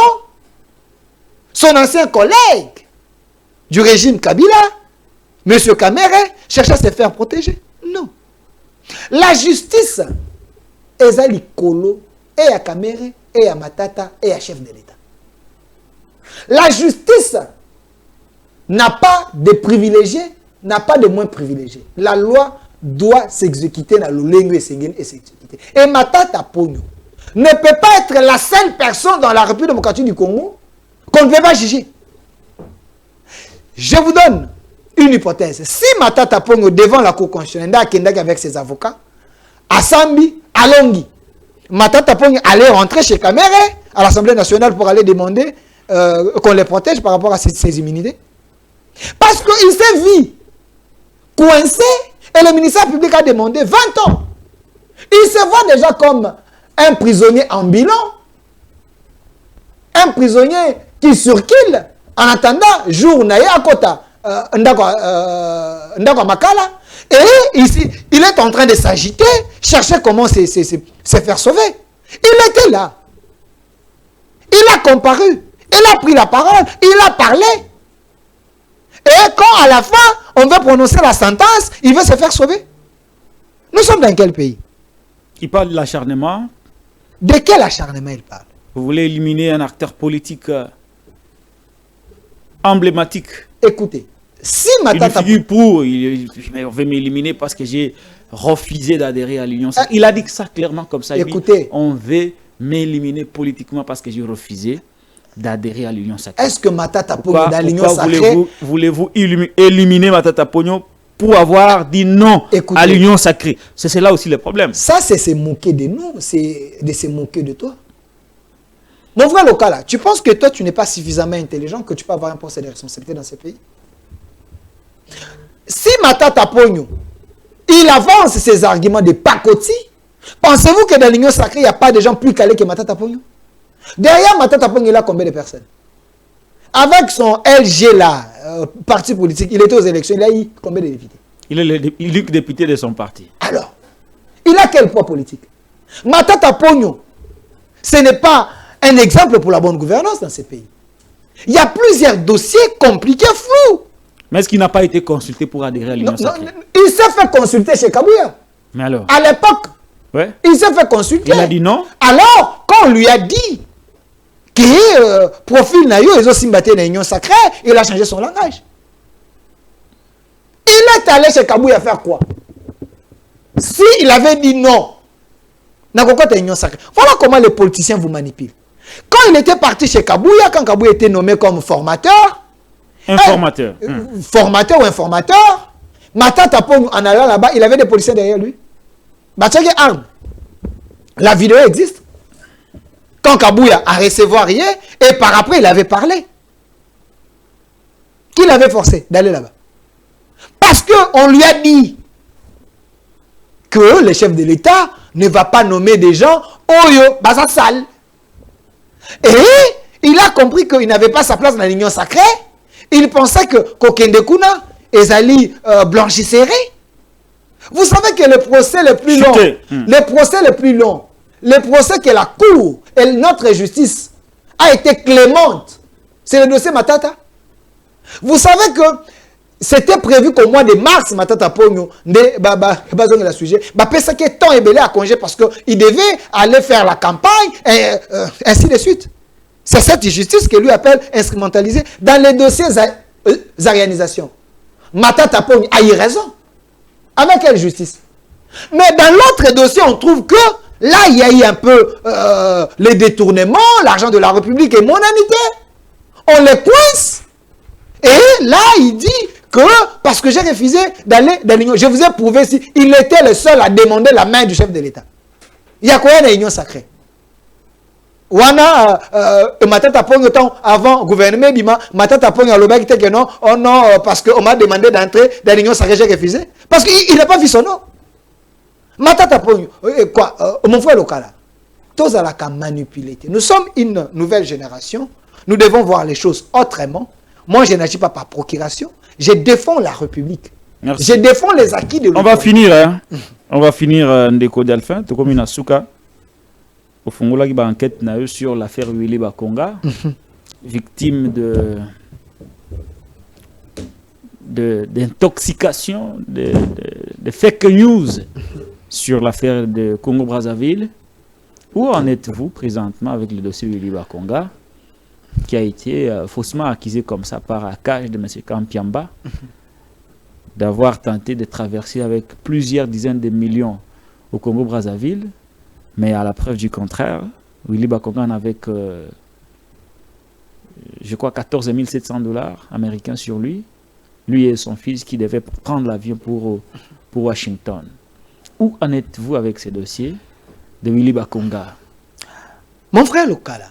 son ancien collègue du régime Kabila, M. Kamere, cherche à se faire protéger. Non. La justice est à l'Ikolo, et à Kamere, et à Matata, et à chef de l'État. La justice n'a pas de privilégiés, n'a pas de moins privilégiés. La loi doit s'exécuter dans le lingue et s'exécuter. Et Matata Ponyo ne peut pas être la seule personne dans la République démocratique du Congo qu'on ne peut pas juger. Je vous donne une hypothèse. Si Matata Ponyo devant la Cour constitutionnelle, avec ses avocats, à Sambi, à Longi, Matata Ponyo allait rentrer chez Kamere, à l'Assemblée nationale pour aller demander qu'on les protège par rapport à ses immunités. Parce qu'il s'est vu coincé et le ministère public a demandé 20 ans. Il se voit déjà comme un prisonnier ambulant, un prisonnier qui surquille en attendant jour naïe à Kota, Ndakwa Makala, et ici, il est en train de s'agiter, chercher comment se faire sauver. Il était là. Il a comparu. Il a pris la parole. Il a parlé. Et quand à la fin, on veut prononcer la sentence, il veut se faire sauver. Nous sommes dans quel pays? Il parle de l'acharnement. De quel acharnement il parle? Vous voulez éliminer un acteur politique emblématique. Écoutez, si Matata... on veut m'éliminer parce que j'ai refusé d'adhérer à l'Union sacrée. Il a dit ça clairement comme ça. Écoutez, on veut m'éliminer politiquement parce que j'ai refusé d'adhérer à l'Union sacrée. Est-ce que Matata Ponyo dans l'Union sacrée... Voulez-vous éliminer Matata Ponyo pour avoir dit non à l'Union sacrée? C'est là aussi le problème. Ça, c'est se moquer de nous, c'est de se moquer de toi. Mon frère local, tu penses que toi, tu n'es pas suffisamment intelligent que tu peux avoir un poste de responsabilité dans ce pays? Si Matata Ponyo, il avance ses arguments de pacotille, pensez-vous que dans l'Union sacrée, il n'y a pas de gens plus calés que Matata Ponyo? Derrière Matata Ponyo, il a combien de personnes? Avec son LG là, parti politique, il était aux élections, il a eu combien de députés? Il est l'unique député de son parti. Alors, il a quel poids politique? Matata Ponyo, ce n'est pas un exemple pour la bonne gouvernance dans ce pays. Il y a plusieurs dossiers compliqués, flous. Mais est-ce qu'il n'a pas été consulté pour adhérer à l'Union sacrée? Il s'est fait consulter chez Kabouya. Mais alors? À l'époque, ouais. Il s'est fait consulter. Il a dit non. Alors, quand on lui a dit que profil Nayo, ils ont simbaté l'Union sacrée, il a changé son langage. Il est allé chez Kabouya faire quoi? Si il avait dit non, l'Union sacrée. Voilà comment les politiciens vous manipulent. Quand il était parti chez Kabouya, quand Kabouya était nommé comme formateur, formateur ou informateur, Matata Ponyo, en allant là-bas, il avait des policiers derrière lui. Batchage arme. La vidéo existe. Tant Kabouya à recevoir rien, et par après, il avait parlé. Qui l'avait forcé d'aller là-bas? Parce qu'on lui a dit que le chef de l'État ne va pas nommer des gens Oyo, Baza Sal. Et il a compris qu'il n'avait pas sa place dans l'union sacrée. Il pensait que Kokende Kuna, Ezali blanchisserait. Vous savez que le procès le plus long, le procès que la Cour et notre justice a été clémente, c'est le dossier Matata. Vous savez que c'était prévu qu'au mois de mars, Matata Pogno, le sujet, parce que temps est belé à congé parce qu'il devait aller faire la campagne, et ainsi de suite. C'est cette justice que lui appelle instrumentalisée dans les dossiers d'arianisation. Matata Pogno a eu raison. Avec quelle justice? Mais dans l'autre dossier, on trouve que là, il y a eu un peu les détournements, l'argent de la République et monanité. On les coince. Et là, il dit que, parce que j'ai refusé d'aller dans l'union, je vous ai prouvé si il était le seul à demander la main du chef de l'État. Il y a quoi dans l'union sacrée? Wana, Matata Pong, avant gouvernement, Matata Pong a l'obéi que non, oh non, parce qu'on m'a demandé d'entrer dans l'union sacrée, j'ai refusé. Parce qu'il n'a pas vu son nom. Matata Pong, quoi, mon frère local, tous à la manipulé. Nous sommes une nouvelle génération, nous devons voir les choses autrement. Moi, je n'agis pas par procuration. Je défends la République. Merci. Je défends les acquis de l'État. On va finir, hein. On va finir Ndeko Delphin, tout comme une Asuka. Au fond, il y a une enquête sur l'affaire Willy Bakonga, victime d'intoxication, de fake news sur l'affaire de Congo-Brazzaville. Où en êtes-vous présentement avec le dossier Willy Bakonga, qui a été faussement accusé comme ça par Akage de M. Kampiamba d'avoir tenté de traverser avec plusieurs dizaines de millions au Congo-Brazzaville, mais à la preuve du contraire, Willy Bakonga avait je crois 14 700 $ américains sur lui et son fils qui devaient prendre l'avion pour Washington. Où en êtes-vous avec ces dossiers de Willy Bakonga? Mon frère Lokala,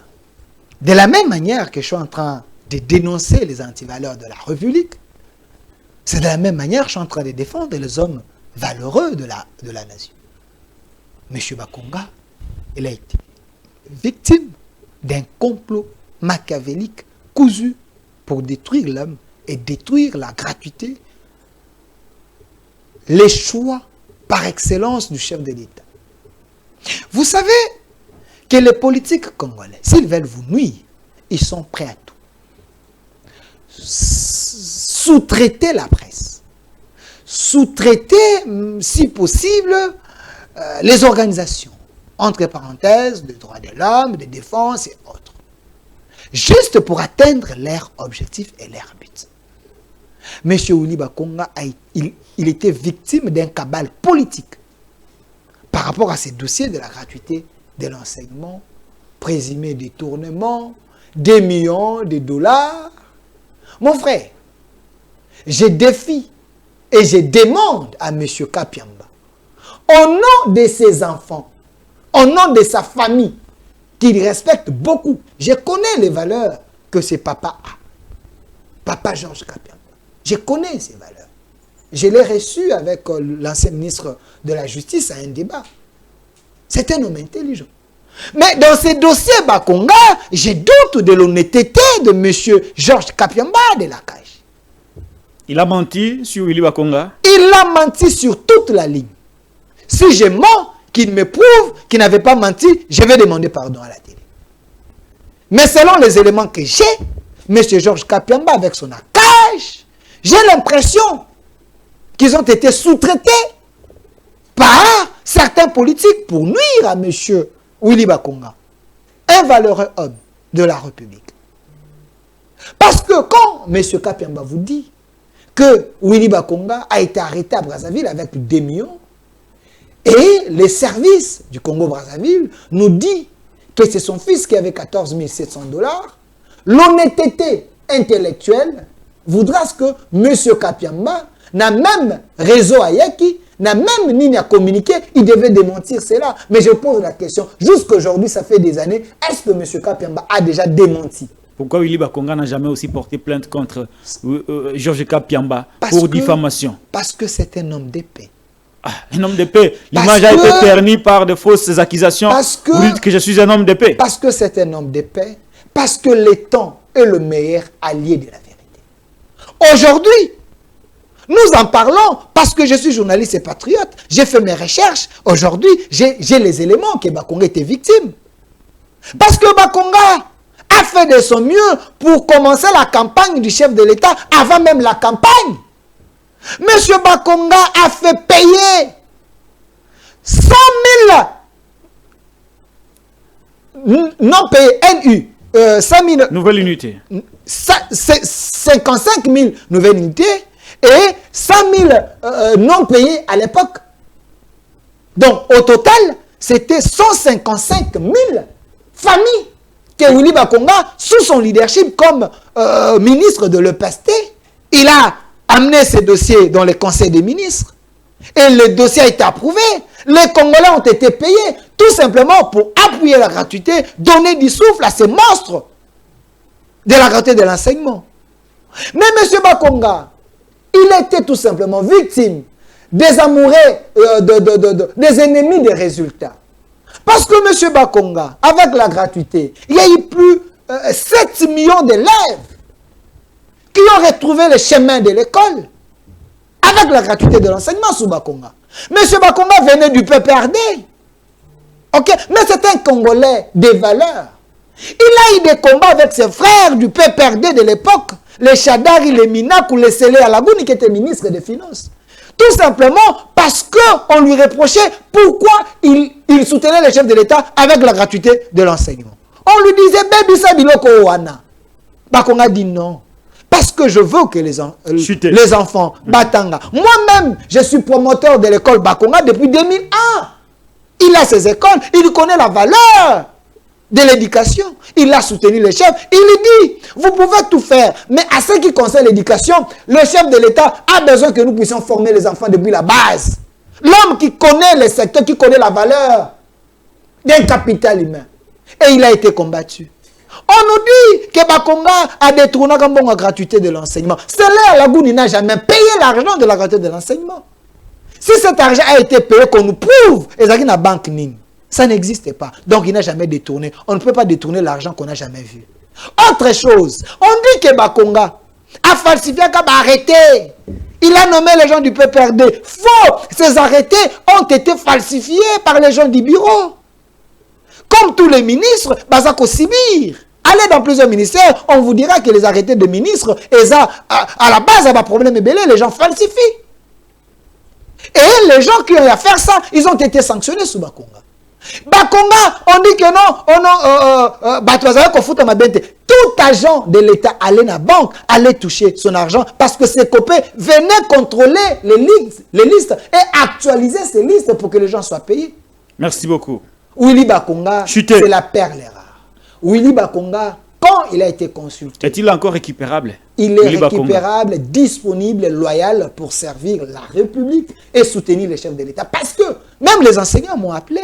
de la même manière que je suis en train de dénoncer les antivaleurs de la République, c'est de la même manière que je suis en train de défendre les hommes valeureux de la nation. M. Bakonga, il a été victime d'un complot machiavélique cousu pour détruire l'homme et détruire la gratuité, les choix par excellence du chef de l'État. Vous savez que les politiques congolais, s'ils veulent vous nuire, ils sont prêts à tout. Sous-traiter la presse, sous-traiter, si possible, les organisations, entre parenthèses, de droits de l'homme, de défense et autres, juste pour atteindre leur objectif et leur but. M. Willy Bakonga, il était victime d'un cabale politique par rapport à ces dossiers de la gratuité de l'enseignement, présumé détournement, des millions de dollars. Mon frère, je défie et je demande à M. Kapiamba, au nom de ses enfants, au nom de sa famille, qu'il respecte beaucoup. Je connais les valeurs que ce papa a. Papa Georges Kapiamba. Je connais ces valeurs. Je l'ai reçu avec l'ancien ministre de la Justice à un débat. C'est un homme intelligent. Mais dans ces dossiers Bakonga, j'ai doute de l'honnêteté de M. Georges Kapiamba de la Cage. Il a menti sur Willy Bakonga? Il a menti sur toute la ligne. Si je mens, qu'il me prouve qu'il n'avait pas menti, je vais demander pardon à la télé. Mais selon les éléments que j'ai, M. Georges Kapiamba avec son Akage, j'ai l'impression qu'ils ont été sous-traités par certains politiques pour nuire à M. Willy Bakonga, un valeureux homme de la République. Parce que quand M. Kapiamba vous dit que Willy Bakonga a été arrêté à Brazzaville avec des millions, et les services du Congo-Brazzaville nous disent que c'est son fils qui avait 14 700 $, l'honnêteté intellectuelle voudra que M. Kapiamba n'a même réseau à Yaki n'a même ni à communiquer, il devait démentir cela. Mais je pose la question, jusqu'aujourd'hui, ça fait des années, est-ce que M. Kapiamba a déjà démenti? Pourquoi Willy Bakonga n'a jamais aussi porté plainte contre Georges Kapiamba pour diffamation? Parce que c'est un homme d'épée. Ah, un homme d'épée. L'image a été ternie par de fausses accusations. Vous dites que je suis un homme d'épée. Parce que c'est un homme d'épée. Parce que le temps est le meilleur allié de la vérité. Aujourd'hui, nous en parlons parce que je suis journaliste et patriote. J'ai fait mes recherches. Aujourd'hui, j'ai les éléments que Bakonga était victime. Parce que Bakonga a fait de son mieux pour commencer la campagne du chef de l'État avant même la campagne. Monsieur Bakonga a fait payer 100 000 non payés NU, 5 000 nouvelles unités, 55 000 nouvelles unités et 100 000 non payés à l'époque. Donc au total, c'était 155 000 familles que Willy Bakonga, sous son leadership comme ministre de l'EPST, il a amené ces dossiers dans le conseil des ministres. Et le dossier a été approuvé. Les Congolais ont été payés tout simplement pour appuyer la gratuité, donner du souffle à ces monstres de la gratuité de l'enseignement. Mais M. Bakonga, il était tout simplement victime des amoureux, des ennemis des résultats. Parce que M. Bakonga, avec la gratuité, il y a eu plus 7 millions d'élèves qui ont retrouvé le chemin de l'école avec la gratuité de l'enseignement sous Bakonga. M. Bakonga venait du PPRD. Ok, mais c'est un Congolais des valeurs. Il a eu des combats avec ses frères du PPRD de l'époque, les Chadari, les Minakou, les Sélé Alagouni, qui étaient ministres des Finances. Tout simplement parce qu'on lui reprochait pourquoi il soutenait les chefs de l'État avec la gratuité de l'enseignement. On lui disait, Baby Sabiloko Oana. Bakonga dit non. Parce que je veux que les enfants, Batanga. Moi-même, je suis promoteur de l'école Bakonga depuis 2001. Il a ses écoles, il connaît la valeur de l'éducation. Il a soutenu les chefs. Il lui dit, vous pouvez tout faire. Mais à ce qui concerne l'éducation, le chef de l'État a besoin que nous puissions former les enfants depuis la base. L'homme qui connaît le secteur, qui connaît la valeur d'un capital humain. Et il a été combattu. On nous dit que Bakonga a détourné la gratuité de l'enseignement. Cela, Lagouni n'a jamais payé l'argent de la gratuité de l'enseignement. Si cet argent a été payé, qu'on nous prouve, et ça n'a banque nine. Ça n'existe pas. Donc il n'a jamais détourné. On ne peut pas détourner l'argent qu'on n'a jamais vu. Autre chose, on dit que Bakonga a falsifié, a arrêté. Il a nommé les gens du PPRD. Faux! Ces arrêtés ont été falsifiés par les gens du bureau. Comme tous les ministres, Bazako Sibir. Allez dans plusieurs ministères, on vous dira que les arrêtés de ministres, à la base, il y a un problème ébélé, les gens falsifient. Et les gens qui ont à faire ça, ils ont été sanctionnés sous Bakonga. Bakonga, on dit que non, tout agent de l'État allait dans la banque, allait toucher son argent parce que ses copains venaient contrôler les listes et actualiser ces listes pour que les gens soient payés. Merci beaucoup. Willy Bakonga, c'est la perle rare. Willy Bakonga, quand il a été consulté... Est-il encore récupérable? Il est récupérable, disponible, loyal pour servir la République et soutenir les chefs de l'État. Parce que même les enseignants m'ont appelé.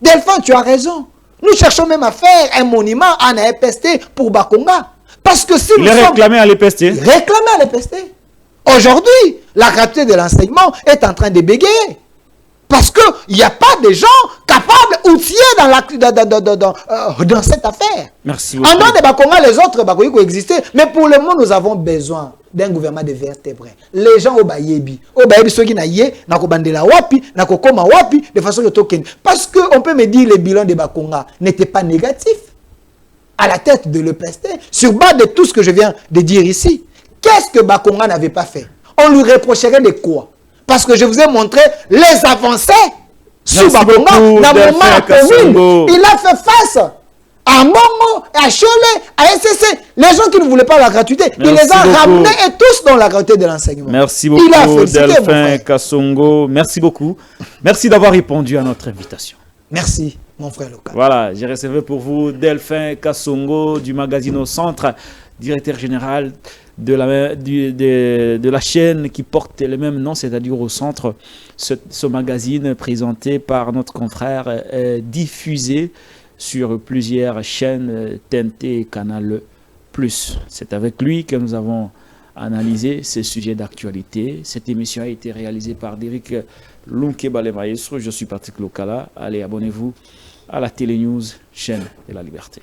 Delphin, tu as raison. Nous cherchons même à faire un monument en EPST pour Bakonga. Parce que si il est réclamé à l'EPST. Réclamé à l'EPST. Aujourd'hui, la gratuité de l'enseignement est en train de bégayer. Parce qu'il n'y a pas de gens capables, outillés dans cette affaire. Merci beaucoup. En dehors de Bakonga, les autres Bakoyi qui existent. Mais pour le moment, nous avons besoin d'un gouvernement de vertébrés. Les gens au Bayebi, ceux qui n'aillent, n'akobandela wapi, n'akokoma wapi, de façon de token. Parce qu'on peut me dire que le bilan de Bakonga n'était pas négatif. À la tête de l'EPST, sur base de tout ce que je viens de dire ici, qu'est-ce que Bakonga n'avait pas fait? On lui reprocherait de quoi? Parce que je vous ai montré les avancées sous Bakonga dans le moment commune. Il a fait face à Mongo, à Cholet, à SCC. Les gens qui ne voulaient pas la gratuité, il les a ramenés et tous dans la gratuité de l'enseignement. Merci beaucoup, Delphin Kassongo. Merci beaucoup. Merci d'avoir répondu à notre invitation. Merci, mon frère local. Voilà, j'ai recevé pour vous Delphin Kassongo du magazine Au Centre, directeur général de la chaîne qui porte le même nom, c'est-à-dire au centre. Ce magazine présenté par notre confrère est diffusé sur plusieurs chaînes TNT et Canal+. C'est avec lui que nous avons analysé ces sujets d'actualité. Cette émission a été réalisée par Derek Lunkeba le Maestro. Je suis Patrick Lokala. Allez, abonnez-vous à la Télé News, chaîne de la liberté.